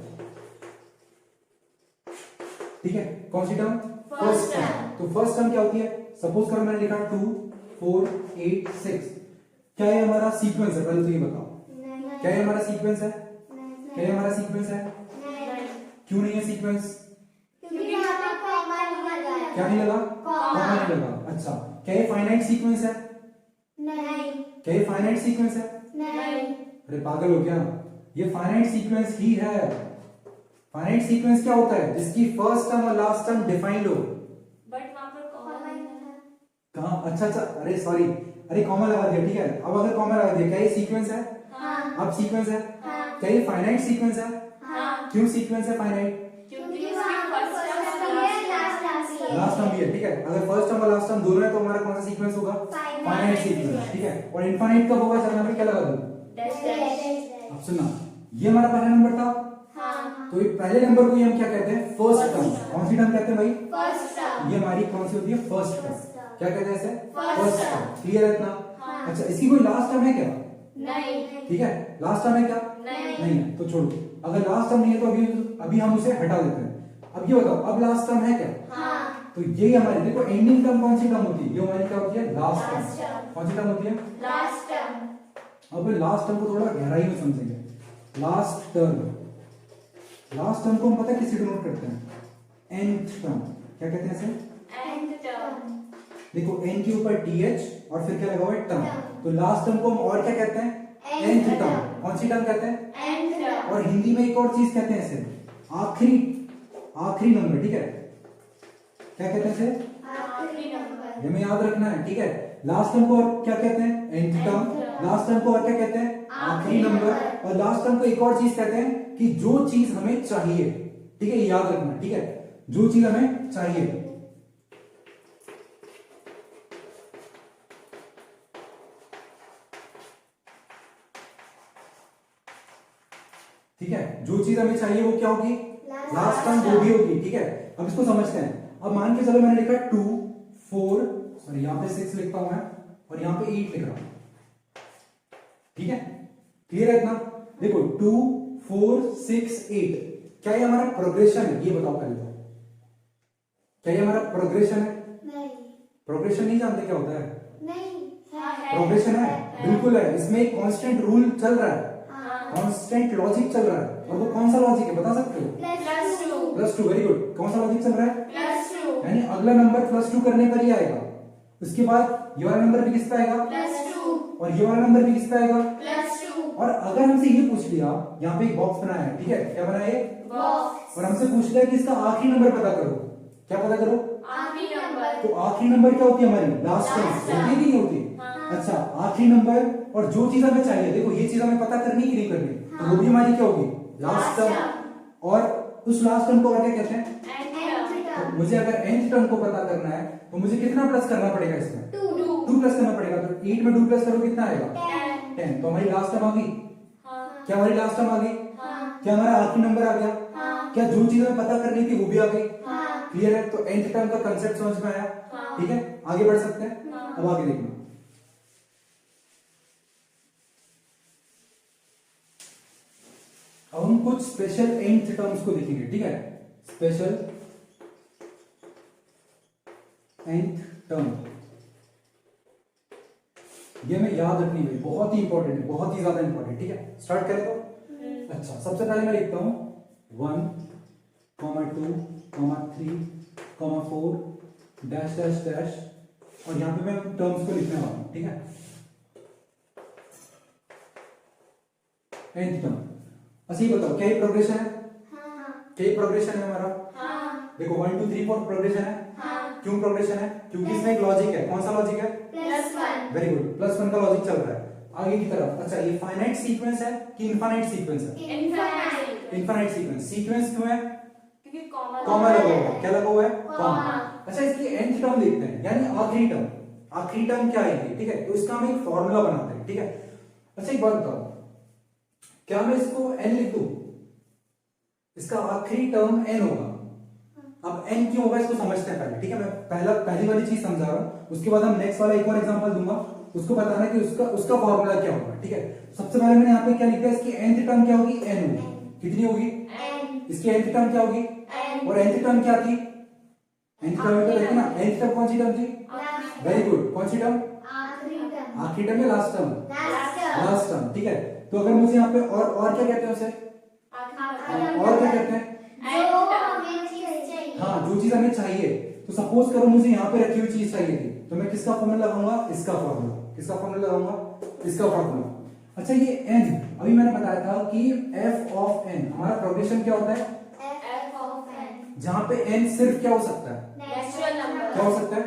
Speaker 1: ठीक है, कौन सी टर्म? First term. तो फर्स्ट टर्म क्या होती है? सपोज करो मैंने लिखा 2 4 8 6। क्या ये हमारा सीक्वेंस है? पहले तो ये बताओ, क्या ये हमारा सीक्वेंस है? क्या ये हमारा सीक्वेंस है? क्यों नहीं है सीक्वेंस? क्या नहीं लगा? कॉमा नहीं लगा। अच्छा, क्या ये फाइनाइट सीक्वेंस है? क्या ये फाइनाइट सीक्वेंस है? अरे पागल हो क्या? ये फाइनाइट सीक्वेंस ही है। फाइनाइट सीक्वेंस क्या होता है? जिसकी फर्स्ट टर्म और लास्ट टर्म डिफाइंड हो।
Speaker 3: बट वहां पर कॉमा
Speaker 1: कहाँ? अच्छा, अरे सॉरी, अरे कॉमा लगा दिया। ठीक है, अब अगर कॉमा लगा दिया, क्या ये सीक्वेंस है? अब सीक्वेंस है? क्या ये फाइनाइट सीक्वेंस है? क्यों सीक्वेंस है फाइनाइट?
Speaker 3: क्योंकि उसकी फर्स्ट टर्म और
Speaker 1: लास्ट टर्म भी है। ठीक है, अगर फर्स्ट टर्म और लास्ट टर्म दोनों है तो हमारा कौन सा सीक्वेंस होगा? Finite sequence. ठीक है, और इनफाइनाइट कब होगा? जब मैं क्या लगा दूं? अब सुनना, ये हमारा पहला नंबर था। तो ये पहले नंबर को हम क्या कहते हैं? First term. कौन सी टर्म कहते हैं भाई?
Speaker 3: First term.
Speaker 1: ये हमारी कौन सी होती है? First term. क्या कहते हैं इसे?
Speaker 3: First term.
Speaker 1: क्लियर है इतना? अच्छा, इसकी कोई लास्ट टर्म है क्या?
Speaker 3: नहीं।
Speaker 1: ठीक है, लास्ट टर्म है क्या? नहीं है, तो छोड़ो। अगर लास्ट टर्म नहीं है तो अभी हम उसे हटा देते हैं। अब ये बताओ, अब लास्ट टर्म है क्या? तो ये हमारी, देखो एंडिंग टर्म कौन सी टर्म होती है? ये हमारी क्या होती है? Last term. कौन सी टर्म होती है?
Speaker 3: Last term.
Speaker 1: अब लास्ट टर्म को थोड़ा गहराई में समझेंगे। लास्ट टर्म, लास्ट टर्म को हम पता है किससे डिनोट करते हैं? nth term. क्या कहते हैं इसे?
Speaker 3: And term.
Speaker 1: देखो n के ऊपर th और फिर क्या लगा हुआ है? टर्म। तो लास्ट टर्म को हम और क्या कहते हैं? nth term. कौन सी टर्म कहते हैं?
Speaker 3: And term.
Speaker 1: और हिंदी में एक और चीज कहते हैं इसे, आखिरी नंबर। ठीक है, क्या कहते हैं इसे?
Speaker 3: आखिरी नंबर।
Speaker 1: ये हमें याद रखना है। ठीक है, लास्ट टर्म को और क्या कहते हैं? nth term. लास्ट टर्म को और क्या कहते हैं? आखिरी नंबर। और लास्ट टर्म को एक और चीज कहते हैं कि जो चीज हमें चाहिए। ठीक है, ये याद रखना। ठीक है, जो चीज हमें चाहिए। ठीक है, जो चीज हमें चाहिए वो क्या होगी? लास्ट टर्म वो भी होगी। ठीक है, अब इसको समझते हैं। अब मान के चलो मैंने लिखा 2 4, सॉरी यहां पे 6 लिखता हूं मैं और यहां पे 8 लिख रहा हूं। ठीक है, क्लियर है इतना? देखो 2 4 6 8, क्या ये हमारा प्रोग्रेशन है? ये बताओ पहले तो, क्या ये हमारा प्रोग्रेशन है? प्रोग्रेशन नहीं जानते क्या होता है? प्रोग्रेशन है, बिल्कुल है। इसमें एक कांस्टेंट रूल चल रहा है। कांस्टेंट लॉजिक चल रहा है, और वो कौन सा लॉजिक है बता सकते हो? +2। Very good. कौन सा लॉजिक चल रहा है? यानी अगला नंबर +2 करने पर ही आएगा। उसके बाद ये वाला नंबर भी किस पे आएगा? और ये वाला नंबर भी किस पे आएगा? और अगर हमसे ये पूछ लिया, यहाँ पे एक बॉक्स बनाया है, ठीक है, क्या बनाया है?
Speaker 3: बॉक्स।
Speaker 1: और हमसे पूछ लिया कि इसका आखिरी नंबर पता करो। क्या पता करो?
Speaker 3: आखिरी नंबर।
Speaker 1: तो आखिरी नंबर क्या होती है हमारी? लास्ट टर्म
Speaker 3: Last
Speaker 1: होती है कि नहीं होती?
Speaker 3: हाँ।
Speaker 1: अच्छा, आखिरी नंबर और जो चीज हमें चाहिए, देखो ये चीज हमें पता करनी कि नहीं करनी, तो वो भी हमारी क्या होगी? Last
Speaker 3: Last
Speaker 1: term. और उस लास्ट टर्म को और क्या कहते हैं? तो मुझे अगर nth टर्म को पता करना है तो मुझे कितना प्लस करना पड़ेगा इसमें? 2 प्लस करना पड़ेगा। तो 8 में 2 प्लस करो कितना आएगा? 10। तो हमारी लास्ट टर्म आ गई। क्या हमारी लास्ट टर्म आ गई? क्या हमारा आखिरी नंबर आ गया? क्या जो चीज हमें पता करनी थी वो भी आ गई? क्लियर है? तो nth टर्म का कंसेप्ट समझ में आया? ठीक है, आगे बढ़ सकते हैं। अब आगे देखना, अब हम कुछ स्पेशल nth टर्म्स को देखेंगे। ठीक है, स्पेशल nth टर्म, ये हमें याद रखनी है, बहुत ही इंपॉर्टेंट है, बहुत ही ज्यादा इंपॉर्टेंट। ठीक है, स्टार्ट करें तो? अच्छा, सबसे पहले मैं लिखता हूं 1, 2, 3, 4 डैश डैश डैश, और यहां पे मैं टर्म्स को लिखने वाला हूं। ठीक है, nth टर्म। अच्छा ये बताओ, क्या ये प्रोग्रेशन है? क्या ये प्रोग्रेशन है हमारा? देखो 1 2 3 4 प्रोग्रेशन है। क्यों प्रोग्रेशन है? क्योंकि इसमें एक लॉजिक है। कौन सा लॉजिक है? वेरी गुड, +1 का लॉजिक चल रहा है आगे की तरफ। अच्छा, ये फाइनाइट सीक्वेंस है कि इनफाइनाइट सीक्वेंस है? Infinite sequence. सीक्वेंस क्यों है?
Speaker 3: क्योंकि
Speaker 1: कॉमा लगा हुआ है। क्या लगा हुआ है?
Speaker 3: कॉमा।
Speaker 1: अच्छा, इसकी nth टर्म देखते हैं, यानी आखिरी टर्म। आखिरी टर्म क्या आएगी? ठीक है, तो इसका हम एक फॉर्मूला बनाते हैं। ठीक है, अच्छा एक बात बताओ, क्या मैं इसको n लिख दूं? इसका आखिरी टर्म n होगा। अब n क्यों होगा इसको समझते हैं पहले। ठीक है, मैं पहली वाली चीज समझा रहा हूं, उसके बाद हम नेक्स्ट वाला एक और एग्जांपल दूंगा, उसको बताना कि उसका फॉर्मूला क्या होगा। ठीक है, सबसे पहले मैंने यहाँ पे क्या लिखा है, इसकी nth टर्म क्या होगी? n होगी। कितनी होगी? इसकी nth टर्म क्या होगी? और nth टर्म क्या थी? nth टर्म तो देखो ना, nth टर्म कौन सी टर्म थी? वेरी गुड, कौन सी टर्म? आखिरी टर्म या लास्ट टर्म? Last term. ठीक है, तो अगर मुझे यहाँ पे और क्या कहते हैं उसे? और क्या कहते हैं? हाँ, जो चीज हमें चाहिए। तो सपोज करो मुझे यहाँ पे रखी हुई चीज चाहिए थी, तो मैं किसका फॉर्मूला लगाऊंगा? इसका फॉर्मूला। किसका फॉर्मूला लगाऊंगा? इसका फॉर्मूला। अच्छा, ये n अभी मैंने बताया था कि f ऑफ n हमारा प्रोग्रेशन क्या होता है? जहां पे n सिर्फ क्या हो सकता है? क्या हो सकता है?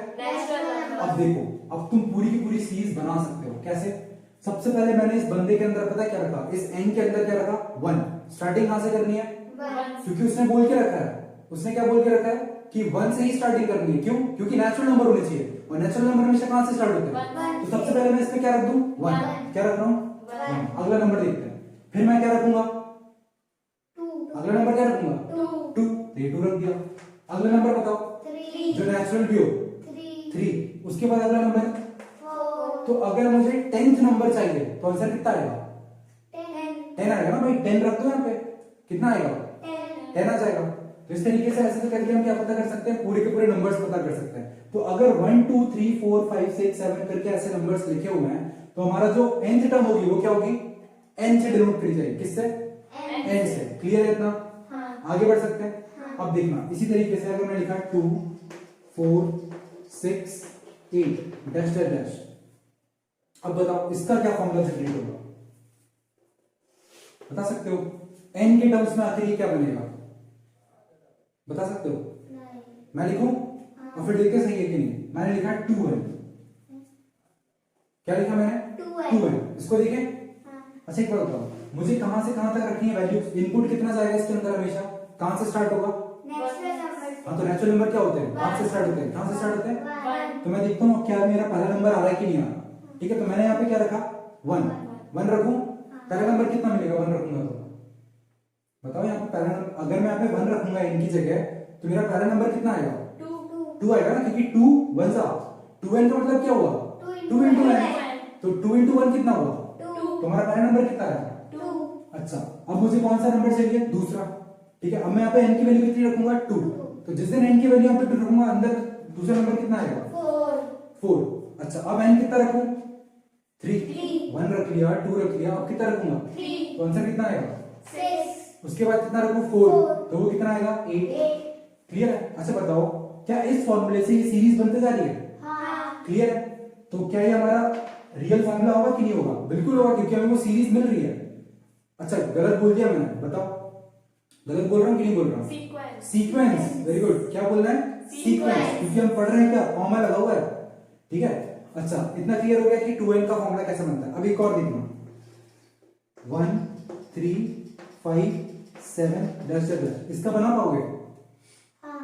Speaker 1: अब देखो, अब तुम पूरी की पूरी सीरीज बना सकते हो। कैसे? सबसे पहले मैंने इस बंदे के अंदर पता क्या रखा? इस n के अंदर क्या रखा? 1। स्टार्टिंग कहां से करनी है? क्योंकि उसने बोल के रखा है, उसने क्या बोल के रखा है कि 1 से ही स्टार्टिंग करनी है। क्यों? क्योंकि नेचुरल नंबर होने चाहिए, और नेचुरल नंबर हमेशा कहां से स्टार्ट होते हैं? तो सबसे पहले मैं इस पे क्या रख दूं? 1। क्या रख रहा हूं? 1। अगला नंबर देखते हैं। फिर मैं क्या रखूंगा? अगला नंबर क्या रखूंगा? 2। ये 2 रख दिया। अगला नंबर बताओ जो नेचुरल भी हो। 3। उसके बाद अगला नंबर, तो अगर मुझे 10th नंबर चाहिए तो आंसर कितना आएगा? 10 आएगा ना भाई। 10 रख दो यहाँ पे, कितना आएगा? 10 आ जाएगा। तो इस तरीके से ऐसे करके हम क्या पता कर सकते हैं? पूरे के पूरे नंबर्स पता कर सकते हैं। तो अगर 1 2 3 4 5 6 7 करके ऐसे नंबर्स लिखे हुए हैं, तो हमारा जो nth टर्म होगी वो क्या होगी? n से डिनोट करी जाएगी। किससे? n से। क्लियर है इतना? आगे बढ़ सकते हैं। अब देखना, इसी तरीके से अगर मैं लिखा 2 4 6 8 डैश डैश डैश, अब बताओ इसका क्या फॉर्मूला जनरेट होगा? बता सकते हो? n के टर्म्स में आखिर ये क्या बनेगा? बता सकते हो? मैं लिखूं और फिर देखते सही है कि नहीं। मैंने लिखा 2n। क्या लिखा मैंने? 2n। इसको देखें। अच्छा एक बात बताओ, मुझे कहां से कहां तक रखनी है वैल्यूज? इनपुट कितना जाएगा इसके अंदर हमेशा? कहां से स्टार्ट होगा? हाँ, तो नेचुरल नंबर क्या होते हैं? कहां से स्टार्ट होते हैं? कहां से स्टार्ट होते हैं? तो मैं देखता हूँ क्या मेरा पहला नंबर आ रहा है कि नहीं आ रहा। ठीक है, तो मैंने यहाँ पे क्या रखा? 1 रखूं। पहला नंबर कितना मिलेगा 1 रखूंगा तो? बताओ यहाँ पे पहला नंबर, अगर मैं यहाँ पे 1 रखूंगा n की जगह, तो मेरा पहला नंबर कितना आएगा? 2 आएगा ना, क्योंकि 2 1 सा 2n का मतलब क्या हुआ? 2 into n। तो 2 into 1 कितना हुआ? तो हमारा पहला नंबर कितना आया?
Speaker 2: 2।
Speaker 1: अच्छा, अब मुझे कौन सा नंबर चाहिए? दूसरा। ठीक है, अब मैं यहाँ पे n की वैल्यू कितनी रखूंगा? 2। तो जिस दिन n की वैल्यू यहाँ पे 2 रखूंगा, अंदर दूसरा नंबर कितना आएगा? 4। अच्छा, अब n कितना रखूं? 3
Speaker 2: 3
Speaker 1: 1 रख लिया, 2 रख लिया, अब कितना रखूंगा?
Speaker 2: 3
Speaker 1: तो आंसर कितना आएगा?
Speaker 2: 6
Speaker 1: उसके बाद कितना रखूं? 4,
Speaker 2: 4
Speaker 1: तो वो कितना आएगा? 8।
Speaker 2: 8
Speaker 1: क्लियर है? अच्छा बताओ, क्या इस फॉर्मूले से ये सीरीज बनते जा रही है?
Speaker 2: हाँ
Speaker 1: क्लियर है? तो क्या ये हमारा रियल फॉर्मूला होगा कि नहीं होगा? बिल्कुल होगा, क्योंकि हमें वो सीरीज मिल रही है। अच्छा गलत बोल दिया मैंने, बताओ गलत बोल रहा हूँ कि नहीं बोल रहा हूँ?
Speaker 3: सीक्वेंस।
Speaker 1: Sequence, very good. क्या बोलना है? सीक्वेंस, क्योंकि हम पढ़ रहे हैं क्या, कॉमा लगा हुआ है। ठीक है, अच्छा इतना क्लियर हो गया कि 2n का फॉर्मूला कैसे बनता है। अब एक और देखना, 1 3 5 7 डैश डैश डैश, इसका बना पाओगे?
Speaker 2: हाँ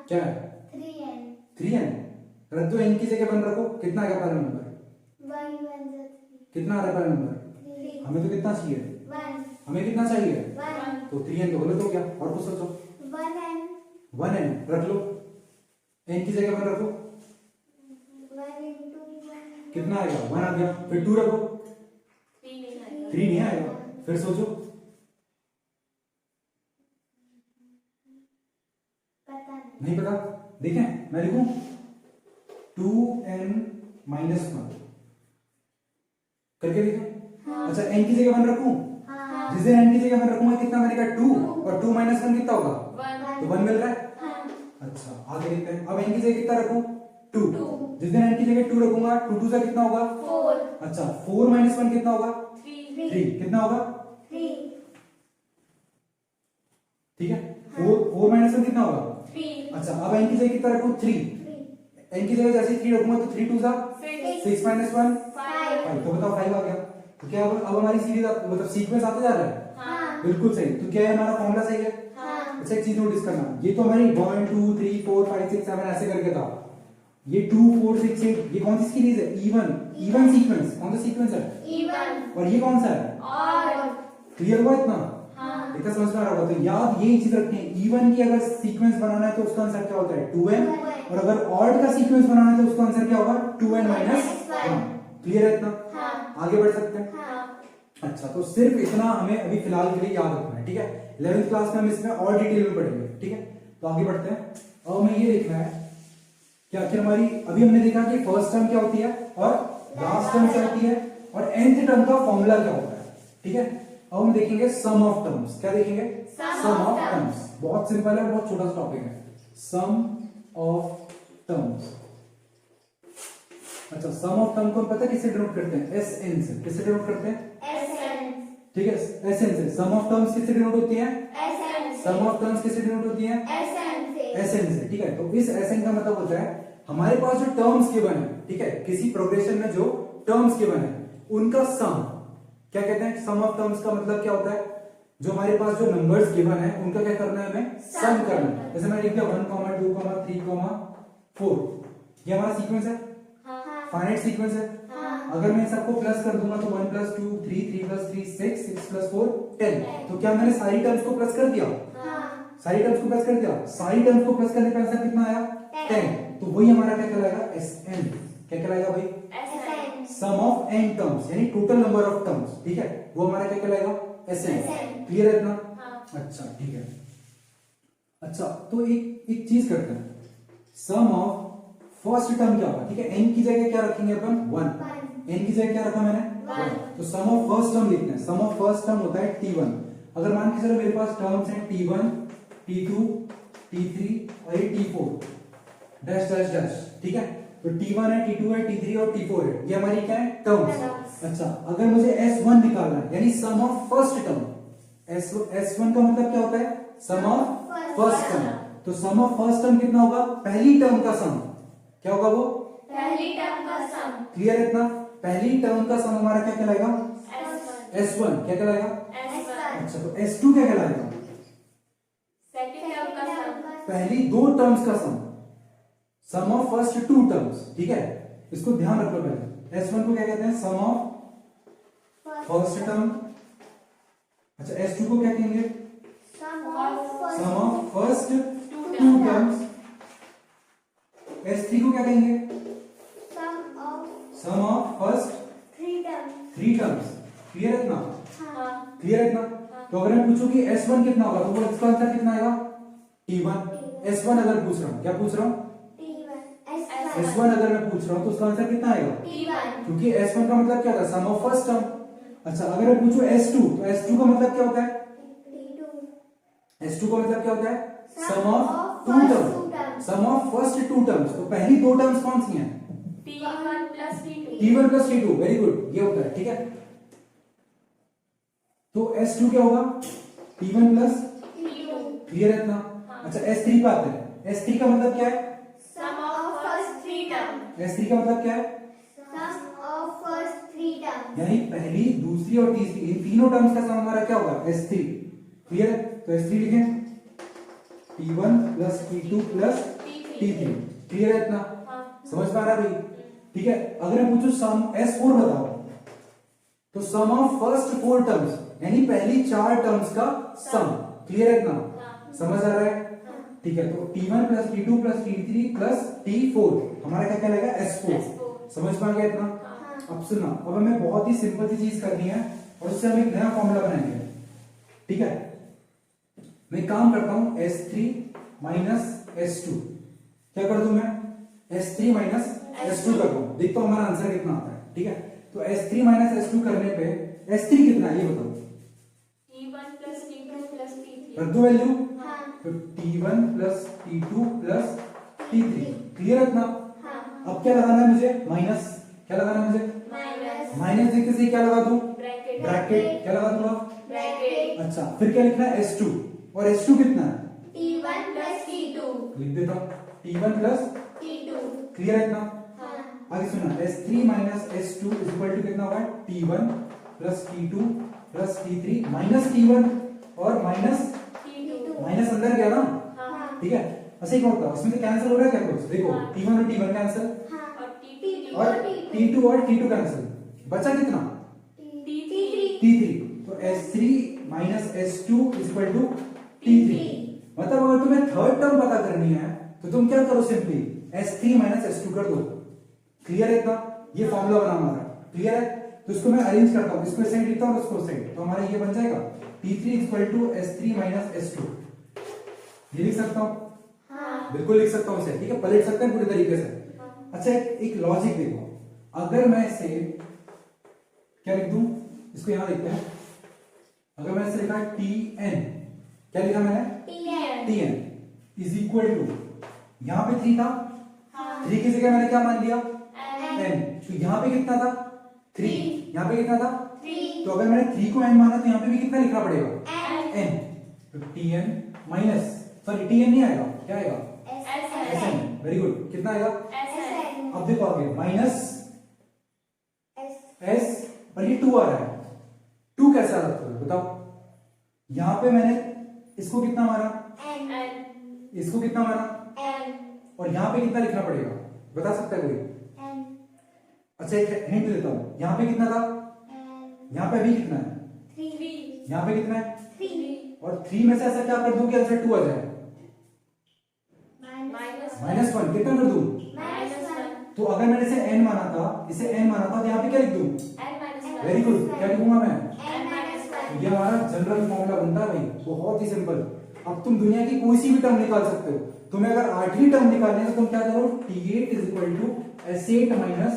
Speaker 1: क्या है?
Speaker 2: 3n
Speaker 1: 3n, रख दो, n की जगह 1 रखो, कितना आएगा पहला नंबर?
Speaker 2: 1 1 3
Speaker 1: कितना आ रहा है पहला नंबर?
Speaker 2: 3
Speaker 1: हमें तो कितना चाहिए?
Speaker 2: 1
Speaker 1: हमें कितना चाहिए?
Speaker 2: 1
Speaker 1: तो 3n तो गलत हो गया, और कुछ सोचो।
Speaker 2: 1n
Speaker 1: 1n रख लो, n की जगह 1 रखो,
Speaker 2: 1 into 1
Speaker 1: कितना आएगा? 1 आ गया। फिर 2 रखो, 3 नहीं आएगा। फिर सोचो,
Speaker 2: पता नहीं
Speaker 1: नहीं पता? देखें मैं लिखूं 2n minus 1 करके देखो।
Speaker 2: हाँ।
Speaker 1: अच्छा n की जगह 1 रखूं,
Speaker 2: हाँ
Speaker 1: जिस दिन n की जगह 1 रखूंगा कितना बनेगा? 2, और 2 minus 1 कितना होगा?
Speaker 3: 1
Speaker 1: तो 1 मिल रहा है।
Speaker 2: हाँ
Speaker 1: अच्छा आगे देखते हैं, अब n की जगह कितना रखूं? 2,
Speaker 2: 2
Speaker 1: जिस दिन n की जगह 2 रखूंगा 2 2 से कितना होगा?
Speaker 2: 4
Speaker 1: अच्छा 4 minus 1 कितना होगा?
Speaker 3: 3
Speaker 1: 3, कितना होगा?
Speaker 2: 3
Speaker 1: ठीक है, 4 minus 1 कितना होगा?
Speaker 3: 3
Speaker 1: अच्छा अब n की जगह कितना रखूं? 3,
Speaker 2: 3
Speaker 1: n की जगह जैसे 3 रखूंगा तो 3 2 सा
Speaker 3: 6
Speaker 1: 6 minus 1
Speaker 2: 5
Speaker 1: 5, तो बताओ 5 आ गया। तो क्या अब हमारी सीरीज मतलब सीक्वेंस आते जा रहा है?
Speaker 2: हाँ
Speaker 1: बिल्कुल सही। तो क्या है, हमारा फॉर्मूला सही है।
Speaker 2: हाँ
Speaker 1: अच्छा एक चीज नोटिस करना, ये तो हमारी 1 2 3 4 5 6 7 ऐसे करके था, ये 2 4 6 8 ये कौन सी सीरीज है? Even sequence. कौन सा सीक्वेंस है?
Speaker 2: even
Speaker 1: और ये कौन सा है?
Speaker 2: odd
Speaker 1: क्लियर हुआ इतना?
Speaker 2: हाँ
Speaker 1: देखा समझ में आ रहा होगा। तो याद ये चीज रखनी है, इवन की अगर सीक्वेंस बनाना है तो उसका आंसर क्या होता है? 2n, और अगर ऑड का सीक्वेंस बनाना है तो उसका आंसर क्या होगा? 2n minus 1। क्लियर है इतना?
Speaker 2: हाँ
Speaker 1: आगे बढ़ सकते हैं।
Speaker 2: हाँ
Speaker 1: अच्छा तो सिर्फ इतना हमें अभी फिलहाल के लिए याद रखना है, ठीक है। 11th क्लास में हम इसमें और डिटेल में पढ़ेंगे, ठीक है। तो आगे बढ़ते हैं। अब हमें ये देखना है कि आखिर हमारी, अभी हमने देखा कि फर्स्ट टर्म क्या होती है और लास्ट टर्म क्या होती है और nth टर्म का फॉर्मूला क्या होता है, ठीक है। अब हम देखेंगे सम ऑफ टर्म्स। क्या देखेंगे? सम ऑफ टर्म्स। बहुत सिंपल है, बहुत छोटा सा टॉपिक है, सम ऑफ टर्म्स। अच्छा सम ऑफ टर्म को हम पता है किससे डिनोट करते हैं? एसएन से। किससे डिनोट करते हैं?
Speaker 2: essence
Speaker 1: ठीक है, एसएन से। सम ऑफ टर्म्स किससे डिनोट होती है?
Speaker 2: essence
Speaker 1: सम ऑफ टर्म्स किससे डिनोट होती है?
Speaker 2: essence से
Speaker 1: एसएन से, ठीक है। तो इस एसएन का मतलब होता है हमारे पास जो टर्म्स गिवन है, ठीक है, किसी प्रोग्रेशन में जो टर्म्स गिवन है उनका सम। क्या कहते हैं? सम ऑफ टर्म्स का मतलब क्या होता है? जो हमारे पास जो नंबर्स गिवन है उनका क्या करना है? हमें सम करना है। जैसे मैंने लिख दिया 1, 2, 3, 4, ये हमारा सीक्वेंस है,
Speaker 2: हाँ
Speaker 1: फाइनाइट सीक्वेंस है।
Speaker 2: हाँ
Speaker 1: अगर मैं सबको प्लस कर दूंगा तो 1 + 2 3, 3 + 3 6, 6 + 4 10। तो क्या मैंने सारी टर्म्स को प्लस कर दिया?
Speaker 2: हाँ
Speaker 1: सारी टर्म्स को प्लस कर दिया। सारी टर्म्स को प्लस करने पे आंसर कितना आया? 10। तो वही हमारा क्या कहलाएगा? एसएन। क्या कहलाएगा भाई?
Speaker 2: essence
Speaker 1: sum of n terms, यानी टोटल नंबर ऑफ टर्म्स, ठीक है, वो हमारा क्या कहलाएगा? एसएन।
Speaker 2: SN।
Speaker 1: क्लियर है इतना?
Speaker 3: हाँ।
Speaker 1: अच्छा ठीक है। अच्छा तो एक चीज करते हैं, सम ऑफ फर्स्ट टर्म क्या होगा? ठीक है, n की जगह क्या रखेंगे अपन? 1। n की जगह क्या रखा मैंने?
Speaker 2: 1।
Speaker 1: तो सम ऑफ फर्स्ट टर्म लिखते हैं। सम ऑफ फर्स्ट टर्म होता है t1। अगर मान के चलो मेरे पास टर्म्स हैं t1 t2 t3 और ये t4 डैश डैश डैश, ठीक है। तो t1 है, t2 है, t3 और t4 है, ये हमारी क्या है? टर्म्स। अच्छा अगर मुझे s1 निकालना है, यानी सम ऑफ फर्स्ट टर्म, s1 का मतलब क्या होता है? Sum of first term. तो सम ऑफ फर्स्ट टर्म कितना होगा? पहली टर्म का सम। क्या होगा वो?
Speaker 2: पहली टर्म का सम
Speaker 1: क्लियर है इतना? पहली टर्म का सम हमारा क्या कहलाएगा? s1। क्या कहलाएगा?
Speaker 2: S1
Speaker 1: अच्छा तो s2 क्या कहलाएगा?
Speaker 3: सेकंड टर्म का सम।
Speaker 1: पहली दो टर्म्स का सम, सम ऑफ फर्स्ट टू टर्म्स, ठीक है। इसको ध्यान रखो पहले। s1 को क्या कहते हैं? Sum of first term. अच्छा s2 को क्या कहेंगे? Sum of first two terms. s3 को क्या कहेंगे? Sum of first three terms. Clear है इतना?
Speaker 3: हाँ।
Speaker 1: क्लियर है इतना? तो अगर मैं पूछूं कि s1 कितना होगा तो वो इसका आंसर कितना आएगा? t1। s1 अगर पूछ रहा हूं, क्या पूछ रहा हूं? S1 अगर मैं पूछ रहा हूँ तो उसका आंसर कितना आएगा,
Speaker 3: T1
Speaker 1: क्योंकि S1 का मतलब क्या होता है, सम ऑफ फर्स्ट टर्म। अच्छा अगर मैं पूछूं S2 तो S2 का मतलब क्या होता है, S2 का मतलब क्या होता है, sum of two term, sum of first two terms. तो पहली दो टर्म्स कौन सी हैं,
Speaker 3: T1 plus T2
Speaker 1: T1 plus T2, very good, ये होता है, ठीक है। तो S2 क्या होगा, T1 प्लस,
Speaker 3: T2
Speaker 1: क्लियर है इतना। अच्छा S3 पे आते हैं, S3 का मतलब क्या है,
Speaker 3: sum of first three term
Speaker 1: S3 का मतलब क्या है, यानी पहली दूसरी और तीसरी इन तीनों टर्म्स का सम हमारा क्या होगा, S3, क्लियर है। तो S3 लिखें, T1 plus T2 plus T3, clear है इतना, समझ पा रहा भाई, ठीक है। अगर मैं पूछूं सम S4 बताओ, तो सम ऑफ फर्स्ट फोर टर्म्स यानी पहली चार टर्म्स का सम, क्लियर है इतना, समझ आ रहा है, ठीक है। तो T1 plus T2 plus T3 plus T4 हमारा क्या कहलाएगा, S4, समझ में आ गया इतना। अब सुनना, अब हमें बहुत ही सिंपल सी चीज करनी है और उससे हम एक नया फॉर्मूला बनाएंगे, ठीक है। मैं काम करता हूं S3 माइनस S2, क्या कर दूं मैं, S3 माइनस S2 कर दूं, देखता हूं हमारा आंसर कितना आता है, ठीक है। तो S3 माइनस S2 करने पे S3 कितना है ये बताओ,
Speaker 3: T1 plus T2 plus T3
Speaker 1: रख दो वैल्यू, तो T1 plus T2 plus T3, clear है इतना। अब क्या लगाना है मुझे, माइनस, क्या लगाना है मुझे, माइनस देखते से क्या लगा दूं,
Speaker 3: bracket
Speaker 1: ब्रैकेट, क्या लगा दूंगा,
Speaker 3: bracket
Speaker 1: अच्छा फिर क्या लिखना है, S2, और S2 कितना है,
Speaker 3: T1 plus T2
Speaker 1: लिख देता हूं, T1 प्लस,
Speaker 3: T2
Speaker 1: क्लियर है इतना। आगे सुना, S3 minus S2 is equal to कितना होगा, T1 plus T2 plus T3 minus T1 और माइनस,
Speaker 3: T2
Speaker 1: माइनस अंदर गया ना, ठीक है। ऐसे ही क्या होता है, उसमें से कैंसिल हो रहा है क्या कुछ, देखो T1 और T1 कैंसिल
Speaker 3: और
Speaker 1: और T2 और T2 कैंसिल, बचा कितना, T3। तो S3 minus S2 is equal to T3। मतलब अगर तुम्हें थर्ड टर्म पता करनी है तो तुम क्या करो, सिंपली S3 माइनस S2 कर दो, क्लियर है इतना, ये फॉर्मूला बना हमारा, क्लियर है। तो इसको मैं अरेंज करता हूं, इसको साइड लिखता हूं और इसको साइड, तो हमारा ये बन जाएगा T3 is equal to S3 minus S2, ये लिख सकता हूं, बिल्कुल लिख सकता हूं इसे, ठीक है, पलट सकते हैं पूरी तरीके से। अच्छा एक लॉजिक देखो, अगर मैं इसे क्या लिख दूं, इसको यहां लिखते हैं, अगर मैं इसे लिखा Tn, क्या लिखा मैंने, Tn इज इक्वल टू, यहां पे 3 था, 3 की जगह मैंने क्या मान लिया, n, तो यहां पे कितना था, 3, यहां पे कितना था,
Speaker 2: 3,
Speaker 1: तो अगर मैंने 3 को n माना तो यहां पे भी कितना लिखना पड़ेगा, n, तो Tn माइनस, सॉरी Tn नहीं आएगा, क्या आएगा, Sn, वेरी गुड, कितना आएगा, अब देखो आगे माइनस S और ये 2 आ रहा है, 2 कैसे आ रहा है बताओ, यहां पे मैंने इसको कितना मारा, इसको कितना मारा, और यहां पे कितना लिखना पड़ेगा, बता सकता है कोई। अच्छा एक हिंट देता हूं, यहां पे कितना था, यहां पे अभी कितना है, यहां पे कितना है, और 3 में से ऐसा क्या कर दूं कि आंसर 2 आ जाए, -1, कितना कर दूं, तो अगर मैंने इसे n माना था, इसे n माना था, तो यहां पे क्या लिख दूं, वेरी गुड, क्या लिखूंगा मैं, ये हमारा जनरल फॉर्मूला बनता है भाई, बहुत ही सिंपल। अब तुम दुनिया की कोई सी भी टर्म निकाल सकते हो, तुम्हें अगर 8वीं टर्म निकालनी है तो तुम क्या करो, T8 is equal to S8 minus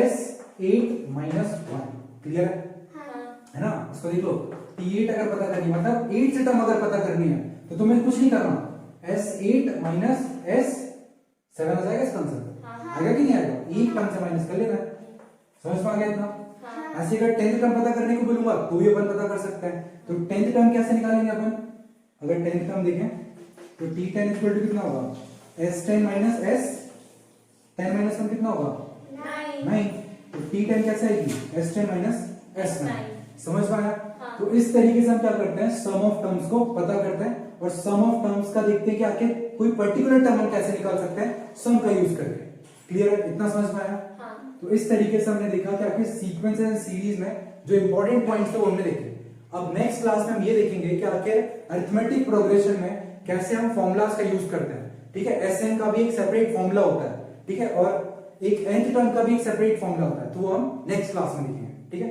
Speaker 1: S8 minus 1, clear है ना। इसको देख लो, T8 अगर पता करनी है, मतलब 8 से टर्म अगर पता करनी है तो तुम्हें कुछ नहीं करना, S8 माइनस S7 आ जाएगा इसका आंसर, आएगा कि नहीं आएगा, एक टर्म से माइनस कर लेना, समझ में आ गया इतना। ऐसे अगर 10th टर्म पता करने को बोलूंगा तो भी अपन पता कर सकते हैं, तो 10th टर्म कैसे निकालेंगे अपन, अगर 10th टर्म देखें तो T10 इक्वल टू कितना होगा, S10 माइनस S10 माइनस 1 कितना होगा, 9, तो T10 कैसे आएगी, S10 माइनस S9, समझ में आया। तो इस तरीके से हम क्या करते हैं, सम ऑफ टर्म्स को पता करते हैं और सम ऑफ टर्म्स का देखते हैं कि आखिर कोई पर्टिकुलर टर्म हम कैसे निकाल सकते हैं सम का यूज करके, क्लियर है, इतना समझ में आया। तो इस तरीके से हमने देखा कि आखिर सीक्वेंस एंड सीरीज में जो इंपॉर्टेंट पॉइंट्स थे वो हमने देखे। अब नेक्स्ट क्लास में हम ये देखेंगे कि आखिर अरिथमेटिक प्रोग्रेशन में कैसे हम फॉर्मूलाज का यूज करते हैं, ठीक है। Sn का भी एक सेपरेट फॉर्मूला होता है, ठीक है, और एक nth टर्म का भी एक सेपरेट फॉर्मूला होता है, तो वो हम नेक्स्ट क्लास में देखेंगे, ठीक है।